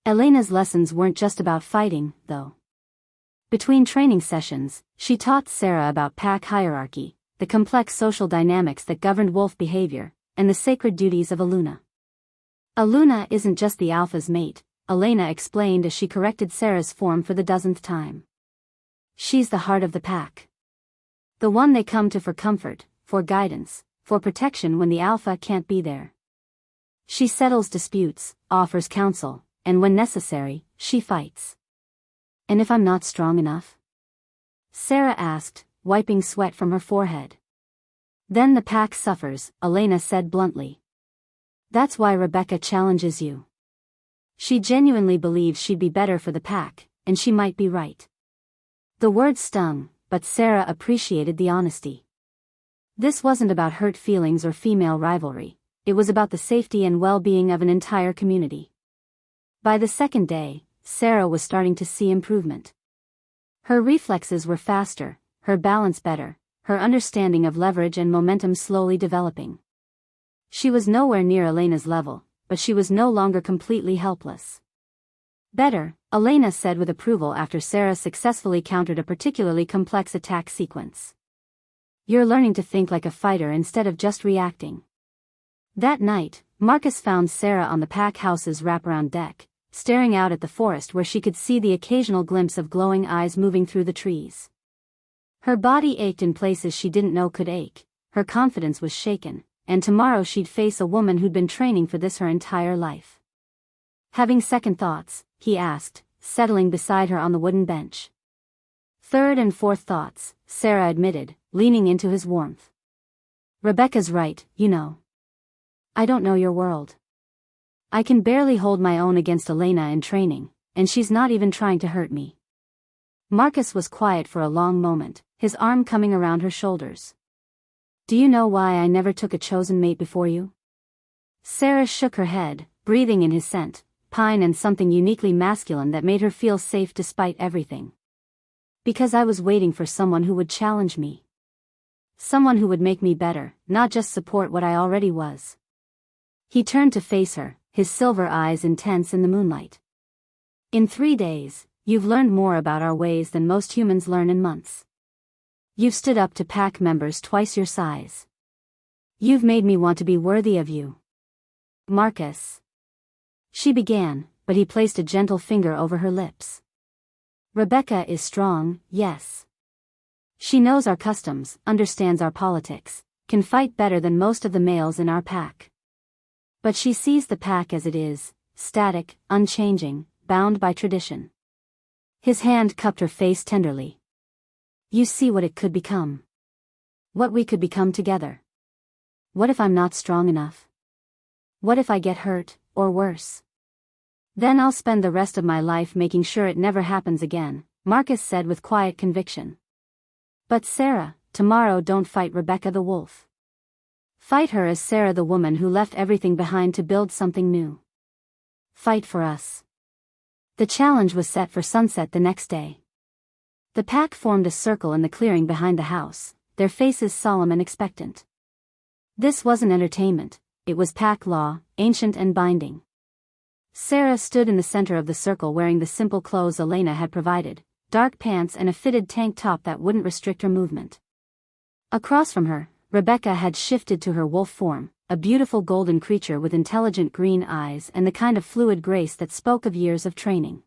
Elena's lessons weren't just about fighting, though. Between training sessions, she taught Sarah about pack hierarchy, the complex social dynamics that governed wolf behavior, and the sacred duties of a Luna. A Luna isn't just the alpha's mate, Elena explained as she corrected Sarah's form for the 10th time. She's the heart of the pack. The one they come to for comfort, for guidance, for protection when the alpha can't be there. She settles disputes, offers counsel, and when necessary, she fights. "And if I'm not strong enough?" Sarah asked, wiping sweat from her forehead. "Then the pack suffers," Elena said bluntly. "That's why Rebecca challenges you. She genuinely believes she'd be better for the pack, and she might be right." The words stung, but Sarah appreciated the honesty. This wasn't about hurt feelings or female rivalry, it was about the safety and well-being of an entire community. By the second day, Sarah was starting to see improvement. Her reflexes were faster, her balance better, her understanding of leverage and momentum slowly developing. She was nowhere near Elena's level, but she was no longer completely helpless. "Better," Elena said with approval after Sarah successfully countered a particularly complex attack sequence. "You're learning to think like a fighter instead of just reacting." That night, Marcus found Sarah on the pack house's wraparound deck, staring out at the forest where she could see the occasional glimpse of glowing eyes moving through the trees. Her body ached in places she didn't know could ache, her confidence was shaken, and tomorrow she'd face a woman who'd been training for this her entire life. Having second thoughts, he asked, settling beside her on the wooden bench. "Third and fourth thoughts," Sarah admitted, leaning into his warmth. "Rebecca's right, you know. I don't know your world. I can barely hold my own against Elena in training, and she's not even trying to hurt me." Marcus was quiet for a long moment, his arm coming around her shoulders. "Do you know why I never took a chosen mate before you?" Sarah shook her head, breathing in his scent, pine and something uniquely masculine that made her feel safe despite everything. "Because I was waiting for someone who would challenge me. Someone who would make me better, not just support what I already was." He turned to face her, his silver eyes intense in the moonlight. "In 3 days, you've learned more about our ways than most humans learn in months. You've stood up to pack members twice your size. You've made me want to be worthy of you." "Marcus." She began, but he placed a gentle finger over her lips. "Rebecca is strong, yes. She knows our customs, understands our politics, can fight better than most of the males in our pack. But she sees the pack as it is, static, unchanging, bound by tradition." His hand cupped her face tenderly. "You see what it could become. What we could become together. What if I'm not strong enough? What if I get hurt, or worse? Then I'll spend the rest of my life making sure it never happens again," Marcus said with quiet conviction. "But Sarah, tomorrow don't fight Rebecca the wolf. Fight her as Sarah the woman who left everything behind to build something new. Fight for us." The challenge was set for sunset the next day. The pack formed a circle in the clearing behind the house, their faces solemn and expectant. This wasn't entertainment, it was pack law, ancient and binding. Sarah stood in the center of the circle wearing the simple clothes Elena had provided, dark pants and a fitted tank top that wouldn't restrict her movement. Across from her, Rebecca had shifted to her wolf form, a beautiful golden creature with intelligent green eyes and the kind of fluid grace that spoke of years of training.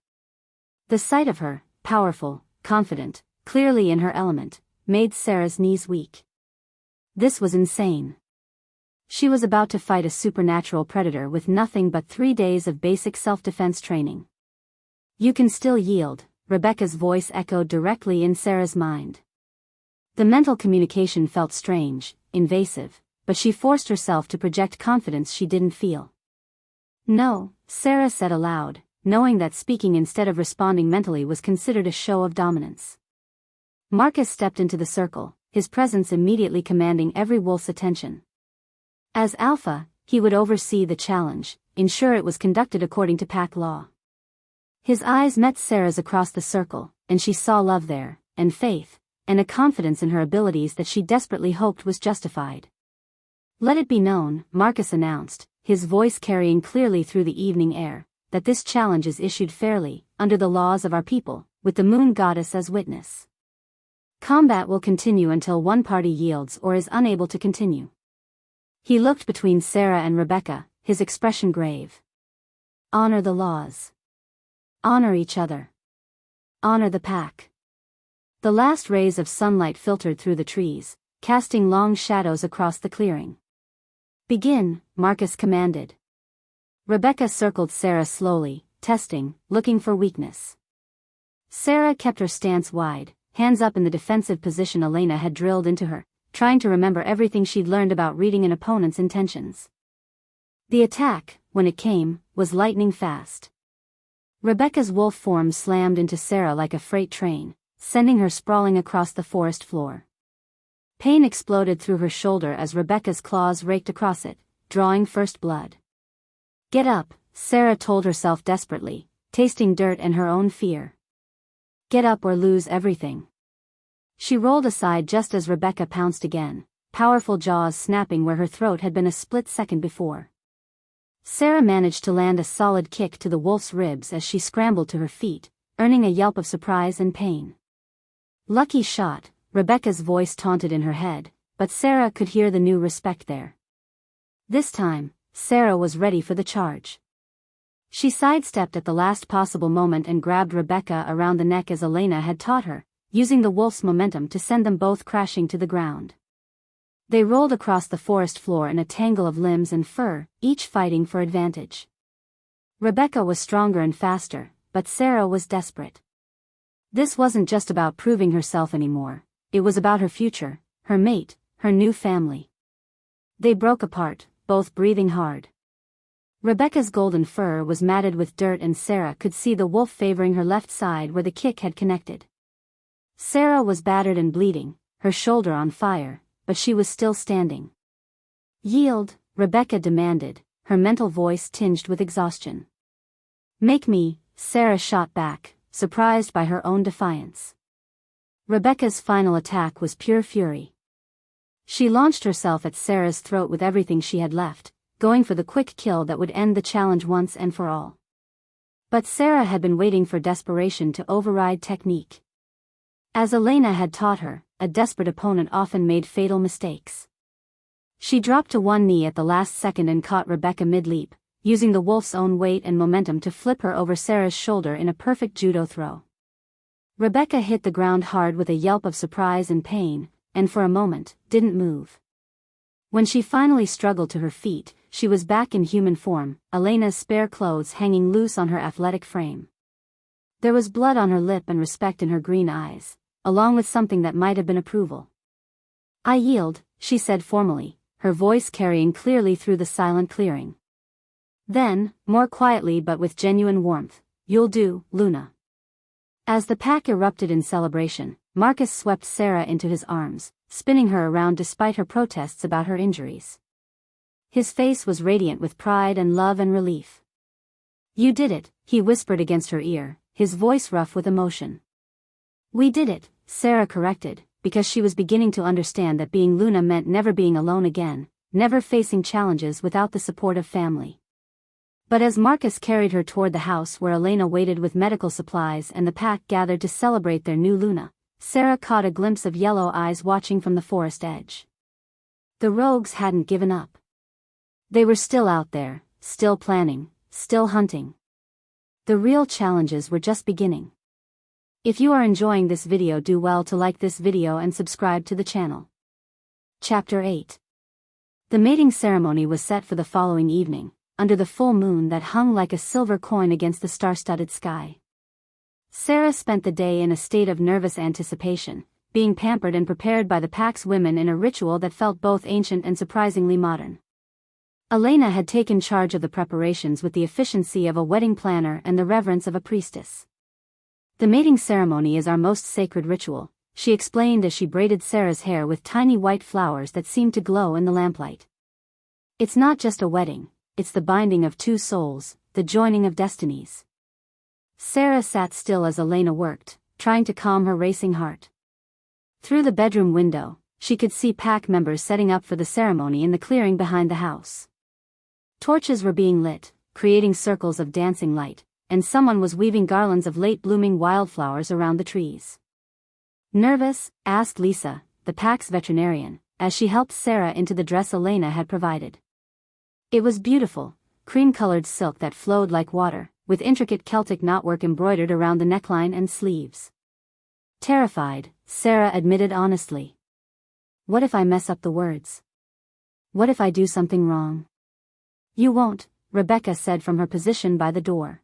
The sight of her, powerful, confident, clearly in her element, made Sarah's knees weak. This was insane. She was about to fight a supernatural predator with nothing but 3 days of basic self-defense training. You can still yield, Rebecca's voice echoed directly in Sarah's mind. The mental communication felt strange, invasive, but she forced herself to project confidence she didn't feel. No, Sarah said aloud, knowing that speaking instead of responding mentally was considered a show of dominance. Marcus stepped into the circle, his presence immediately commanding every wolf's attention. As alpha, he would oversee the challenge, ensure it was conducted according to pack law. His eyes met Sarah's across the circle, and she saw love there, and faith, and a confidence in her abilities that she desperately hoped was justified. Let it be known, Marcus announced, his voice carrying clearly through the evening air, that this challenge is issued fairly, under the laws of our people, with the moon goddess as witness. Combat will continue until one party yields or is unable to continue. He looked between Sarah and Rebecca, his expression grave. Honor the laws. Honor each other. Honor the pack. The last rays of sunlight filtered through the trees, casting long shadows across the clearing. Begin, Marcus commanded. Rebecca circled Sarah slowly, testing, looking for weakness. Sarah kept her stance wide, hands up in the defensive position Elena had drilled into her, trying to remember everything she'd learned about reading an opponent's intentions. The attack, when it came, was lightning fast. Rebecca's wolf form slammed into Sarah like a freight train, sending her sprawling across the forest floor. Pain exploded through her shoulder as Rebecca's claws raked across it, drawing first blood. Get up, Sarah told herself desperately, tasting dirt and her own fear. Get up or lose everything. She rolled aside just as Rebecca pounced again, powerful jaws snapping where her throat had been a split second before. Sarah managed to land a solid kick to the wolf's ribs as she scrambled to her feet, earning a yelp of surprise and pain. Lucky shot, Rebecca's voice taunted in her head, but Sarah could hear the new respect there. This time, Sarah was ready for the charge. She sidestepped at the last possible moment and grabbed Rebecca around the neck as Elena had taught her, using the wolf's momentum to send them both crashing to the ground. They rolled across the forest floor in a tangle of limbs and fur, each fighting for advantage. Rebecca was stronger and faster, but Sarah was desperate. This wasn't just about proving herself anymore, it was about her future, her mate, her new family. They broke apart, both breathing hard. Rebecca's golden fur was matted with dirt and Sarah could see the wolf favoring her left side where the kick had connected. Sarah was battered and bleeding, her shoulder on fire, but she was still standing. Yield, Rebecca demanded, her mental voice tinged with exhaustion. Make me, Sarah shot back, surprised by her own defiance. Rebecca's final attack was pure fury. She launched herself at Sarah's throat with everything she had left, going for the quick kill that would end the challenge once and for all. But Sarah had been waiting for desperation to override technique. As Elena had taught her, a desperate opponent often made fatal mistakes. She dropped to one knee at the last second and caught Rebecca mid-leap, using the wolf's own weight and momentum to flip her over Sarah's shoulder in a perfect judo throw. Rebecca hit the ground hard with a yelp of surprise and pain, and for a moment, didn't move. When she finally struggled to her feet, she was back in human form, Elena's spare clothes hanging loose on her athletic frame. There was blood on her lip and respect in her green eyes, along with something that might have been approval. I yield, she said formally, her voice carrying clearly through the silent clearing. Then, more quietly but with genuine warmth, you'll do, Luna. As the pack erupted in celebration, Marcus swept Sarah into his arms, spinning her around despite her protests about her injuries. His face was radiant with pride and love and relief. You did it, he whispered against her ear, his voice rough with emotion. We did it, Sarah corrected, because she was beginning to understand that being Luna meant never being alone again, never facing challenges without the support of family. But as Marcus carried her toward the house where Elena waited with medical supplies and the pack gathered to celebrate their new Luna, Sarah caught a glimpse of yellow eyes watching from the forest edge. The rogues hadn't given up. They were still out there, still planning, still hunting. The real challenges were just beginning. If you are enjoying this video, do well to like this video and subscribe to the channel. Chapter 8. The mating ceremony was set for the following evening, under the full moon that hung like a silver coin against the star-studded sky. Sarah spent the day in a state of nervous anticipation, being pampered and prepared by the pack's women in a ritual that felt both ancient and surprisingly modern. Elena had taken charge of the preparations with the efficiency of a wedding planner and the reverence of a priestess. "The mating ceremony is our most sacred ritual," she explained as she braided Sarah's hair with tiny white flowers that seemed to glow in the lamplight. "It's not just a wedding, it's the binding of two souls, the joining of destinies." Sarah sat still as Elena worked, trying to calm her racing heart. Through the bedroom window, she could see pack members setting up for the ceremony in the clearing behind the house. Torches were being lit, creating circles of dancing light, and someone was weaving garlands of late-blooming wildflowers around the trees. "Nervous?" asked Lisa, the pack's veterinarian, as she helped Sarah into the dress Elena had provided. It was beautiful, cream-colored silk that flowed like water, with intricate Celtic knotwork embroidered around the neckline and sleeves. "Terrified," Sarah admitted honestly. "What if I mess up the words? What if I do something wrong?" "You won't," Rebecca said from her position by the door.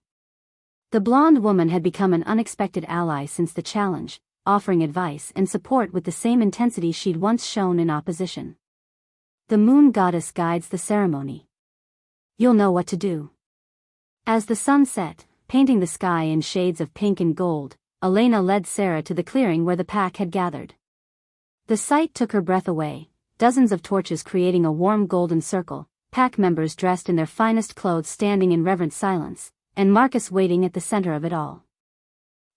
The blonde woman had become an unexpected ally since the challenge, offering advice and support with the same intensity she'd once shown in opposition. "The moon goddess guides the ceremony. You'll know what to do." As the sun set, painting the sky in shades of pink and gold, Elena led Sarah to the clearing where the pack had gathered. The sight took her breath away, dozens of torches creating a warm golden circle, pack members dressed in their finest clothes standing in reverent silence, and Marcus waiting at the center of it all.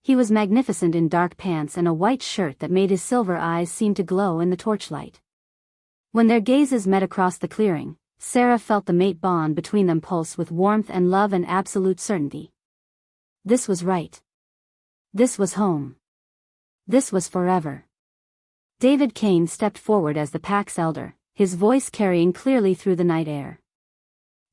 He was magnificent in dark pants and a white shirt that made his silver eyes seem to glow in the torchlight. When their gazes met across the clearing, Sarah felt the mate bond between them pulse with warmth and love and absolute certainty. This was right. This was home. This was forever. David Kane stepped forward as the pack's elder, his voice carrying clearly through the night air.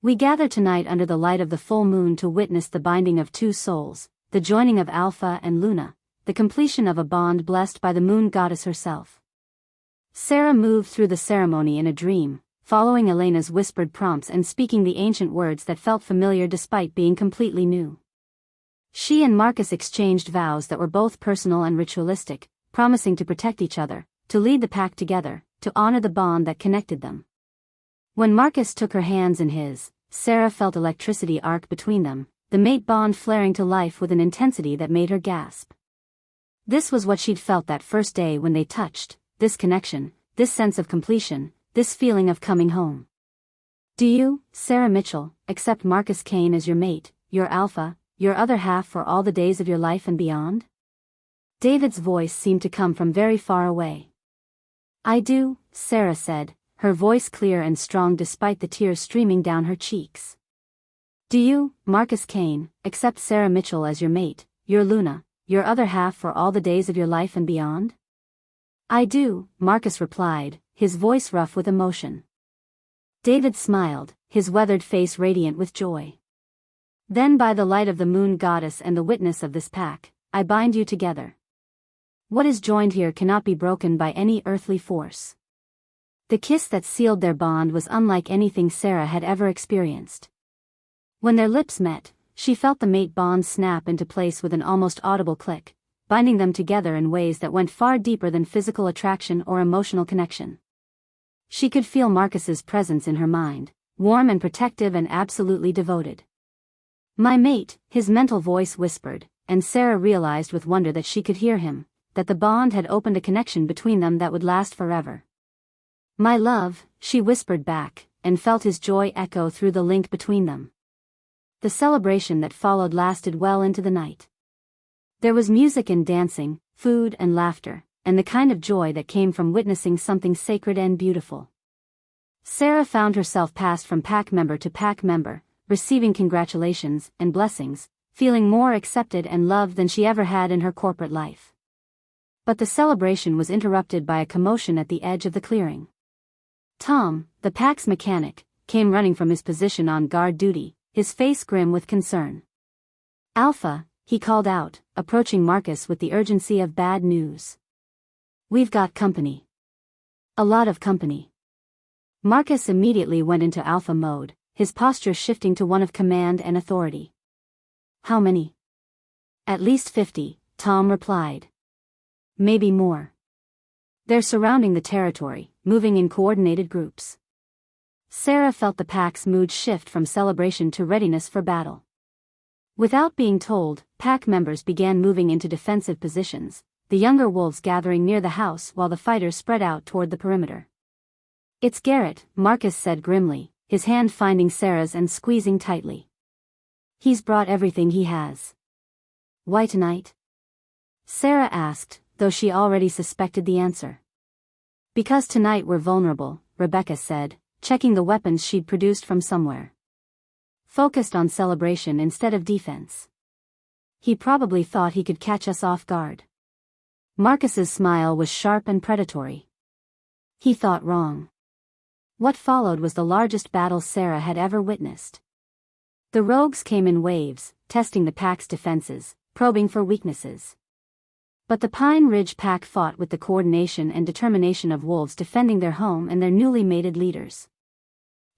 "We gather tonight under the light of the full moon to witness the binding of two souls, the joining of Alpha and Luna, the completion of a bond blessed by the moon goddess herself." Sarah moved through the ceremony in a dream, following Elena's whispered prompts and speaking the ancient words that felt familiar despite being completely new. She and Marcus exchanged vows that were both personal and ritualistic, promising to protect each other, to lead the pack together, to honor the bond that connected them. When Marcus took her hands in his, Sarah felt electricity arc between them, the mate bond flaring to life with an intensity that made her gasp. This was what she'd felt that first day when they touched, this connection, this sense of completion, this feeling of coming home. "Do you, Sarah Mitchell, accept Marcus Kane as your mate, your alpha, your other half for all the days of your life and beyond?" David's voice seemed to come from very far away. "I do," Sarah said, her voice clear and strong despite the tears streaming down her cheeks. "Do you, Marcus Kane, accept Sarah Mitchell as your mate, your Luna, your other half for all the days of your life and beyond?" "I do," Marcus replied, his voice rough with emotion. David smiled, his weathered face radiant with joy. "Then by the light of the moon goddess and the witness of this pack, I bind you together. What is joined here cannot be broken by any earthly force." The kiss that sealed their bond was unlike anything Sarah had ever experienced. When their lips met, she felt the mate bond snap into place with an almost audible click, binding them together in ways that went far deeper than physical attraction or emotional connection. She could feel Marcus's presence in her mind, warm and protective and absolutely devoted. "My mate," his mental voice whispered, and Sarah realized with wonder that she could hear him, that the bond had opened a connection between them that would last forever. "My love," she whispered back, and felt his joy echo through the link between them. The celebration that followed lasted well into the night. There was music and dancing, food and laughter, and the kind of joy that came from witnessing something sacred and beautiful. Sarah found herself passed from pack member to pack member, receiving congratulations and blessings, feeling more accepted and loved than she ever had in her corporate life. But the celebration was interrupted by a commotion at the edge of the clearing. Tom, the pack's mechanic, came running from his position on guard duty, his face grim with concern. "Alpha," he called out, approaching Marcus with the urgency of bad news. "We've got company." A lot of company. Marcus immediately went into alpha mode, his posture shifting to one of command and authority. How many? At least 50, Tom replied. Maybe more. They're surrounding the territory, moving in coordinated groups. Sarah felt the pack's mood shift from celebration to readiness for battle. Without being told, pack members began moving into defensive positions, the younger wolves gathering near the house while the fighters spread out toward the perimeter. It's Garrett, Marcus said grimly, his hand finding Sarah's and squeezing tightly. He's brought everything he has. Why tonight? Sarah asked, though she already suspected the answer. Because tonight we're vulnerable, Rebecca said, checking the weapons she'd produced from somewhere. Focused on celebration instead of defense. He probably thought he could catch us off guard. Marcus's smile was sharp and predatory. He thought wrong. What followed was the largest battle Sarah had ever witnessed. The rogues came in waves, testing the pack's defenses, probing for weaknesses. But the Pine Ridge pack fought with the coordination and determination of wolves defending their home and their newly mated leaders.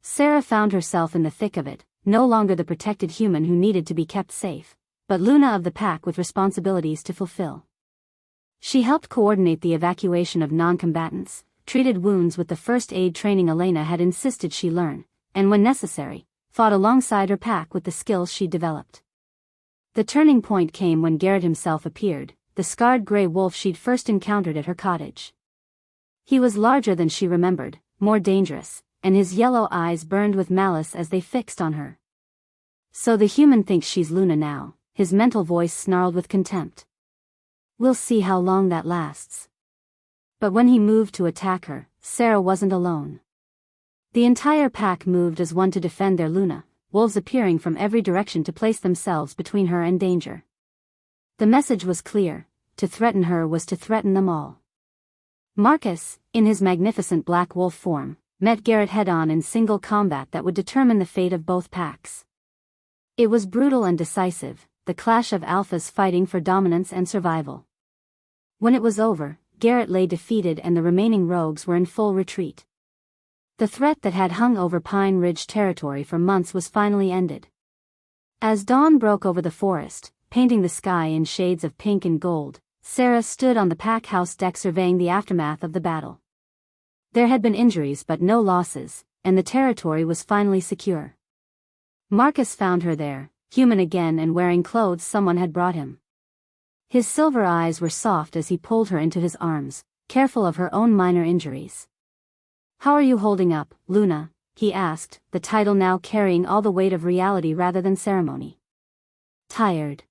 Sarah found herself in the thick of it, no longer the protected human who needed to be kept safe, but Luna of the pack with responsibilities to fulfill. She helped coordinate the evacuation of non-combatants, treated wounds with the first aid training Elena had insisted she learn, and when necessary, fought alongside her pack with the skills she'd developed. The turning point came when Garrett himself appeared, the scarred gray wolf she'd first encountered at her cottage. He was larger than she remembered, more dangerous, and his yellow eyes burned with malice as they fixed on her. So the human thinks she's Luna now, his mental voice snarled with contempt. We'll see how long that lasts. But when he moved to attack her, Sarah wasn't alone. The entire pack moved as one to defend their Luna, wolves appearing from every direction to place themselves between her and danger. The message was clear: to threaten her was to threaten them all. Marcus, in his magnificent black wolf form, met Garrett head-on in single combat that would determine the fate of both packs. It was brutal and decisive, the clash of alphas fighting for dominance and survival. When it was over, Garrett lay defeated and the remaining rogues were in full retreat. The threat that had hung over Pine Ridge territory for months was finally ended. As dawn broke over the forest, painting the sky in shades of pink and gold, Sarah stood on the pack house deck surveying the aftermath of the battle. There had been injuries but no losses, and the territory was finally secure. Marcus found her there, human again and wearing clothes someone had brought him. His silver eyes were soft as he pulled her into his arms, careful of her own minor injuries. How are you holding up, Luna? He asked, the title now carrying all the weight of reality rather than ceremony. Tired.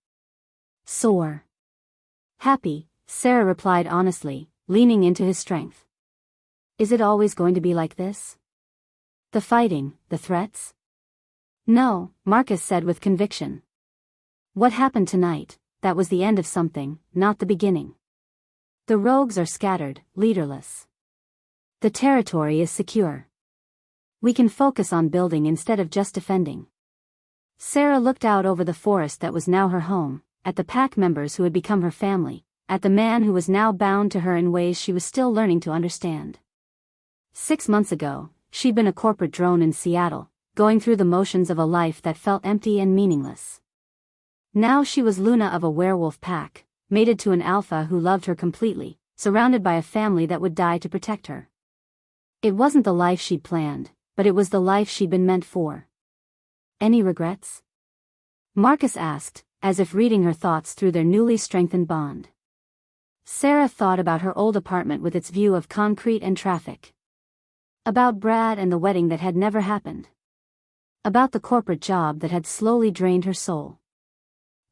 Sore. Happy, Sarah replied honestly, leaning into his strength. Is it always going to be like this? The fighting, the threats? No, Marcus said with conviction. What happened tonight, that was the end of something, not the beginning. The rogues are scattered, leaderless. The territory is secure. We can focus on building instead of just defending. Sarah looked out over the forest that was now her home, at the pack members who had become her family, at the man who was now bound to her in ways she was still learning to understand. 6 months ago, she'd been a corporate drone in Seattle, going through the motions of a life that felt empty and meaningless. Now she was Luna of a werewolf pack, mated to an alpha who loved her completely, surrounded by a family that would die to protect her. It wasn't the life she'd planned, but it was the life she'd been meant for. Any regrets? Marcus asked, as if reading her thoughts through their newly strengthened bond. Sarah thought about her old apartment with its view of concrete and traffic. About Brad and the wedding that had never happened. About the corporate job that had slowly drained her soul.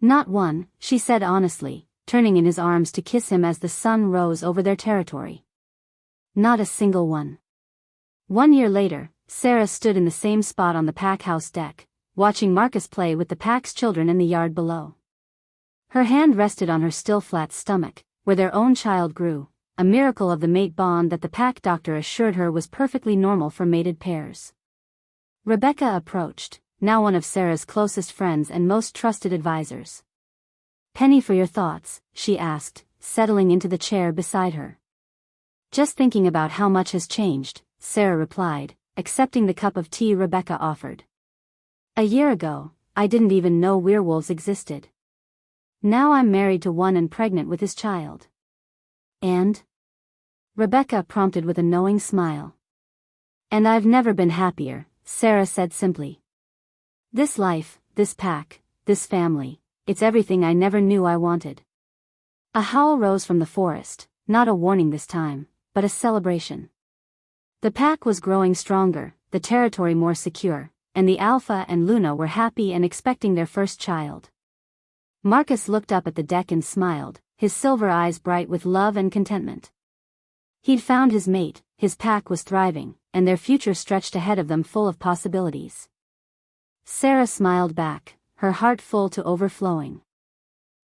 Not one, she said honestly, turning in his arms to kiss him as the sun rose over their territory. Not a single one. 1 year later, Sarah stood in the same spot on the pack house deck, watching Marcus play with the pack's children in the yard below. Her hand rested on her still flat stomach, where their own child grew, a miracle of the mate bond that the pack doctor assured her was perfectly normal for mated pairs. Rebecca approached, now one of Sarah's closest friends and most trusted advisors. Penny for your thoughts, she asked, settling into the chair beside her. Just thinking about how much has changed, Sarah replied, accepting the cup of tea Rebecca offered. A year ago, I didn't even know werewolves existed. Now I'm married to one and pregnant with his child. And? Rebecca prompted with a knowing smile. And I've never been happier, Sarah said simply. This life, this pack, this family, it's everything I never knew I wanted. A howl rose from the forest, not a warning this time, but a celebration. The pack was growing stronger, the territory more secure, and the Alpha and Luna were happy and expecting their first child. Marcus looked up at the deck and smiled, his silver eyes bright with love and contentment. He'd found his mate, his pack was thriving, and their future stretched ahead of them full of possibilities. Sarah smiled back, her heart full to overflowing.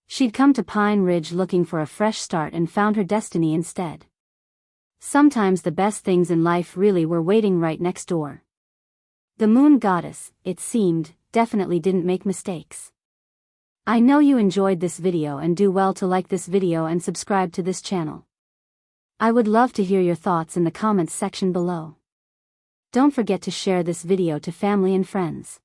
She'd come to Pine Ridge looking for a fresh start and found her destiny instead. Sometimes the best things in life really were waiting right next door. The moon goddess, it seemed, definitely didn't make mistakes. I know you enjoyed this video and do well to like this video and subscribe to this channel. I would love to hear your thoughts in the comments section below. Don't forget to share this video to family and friends.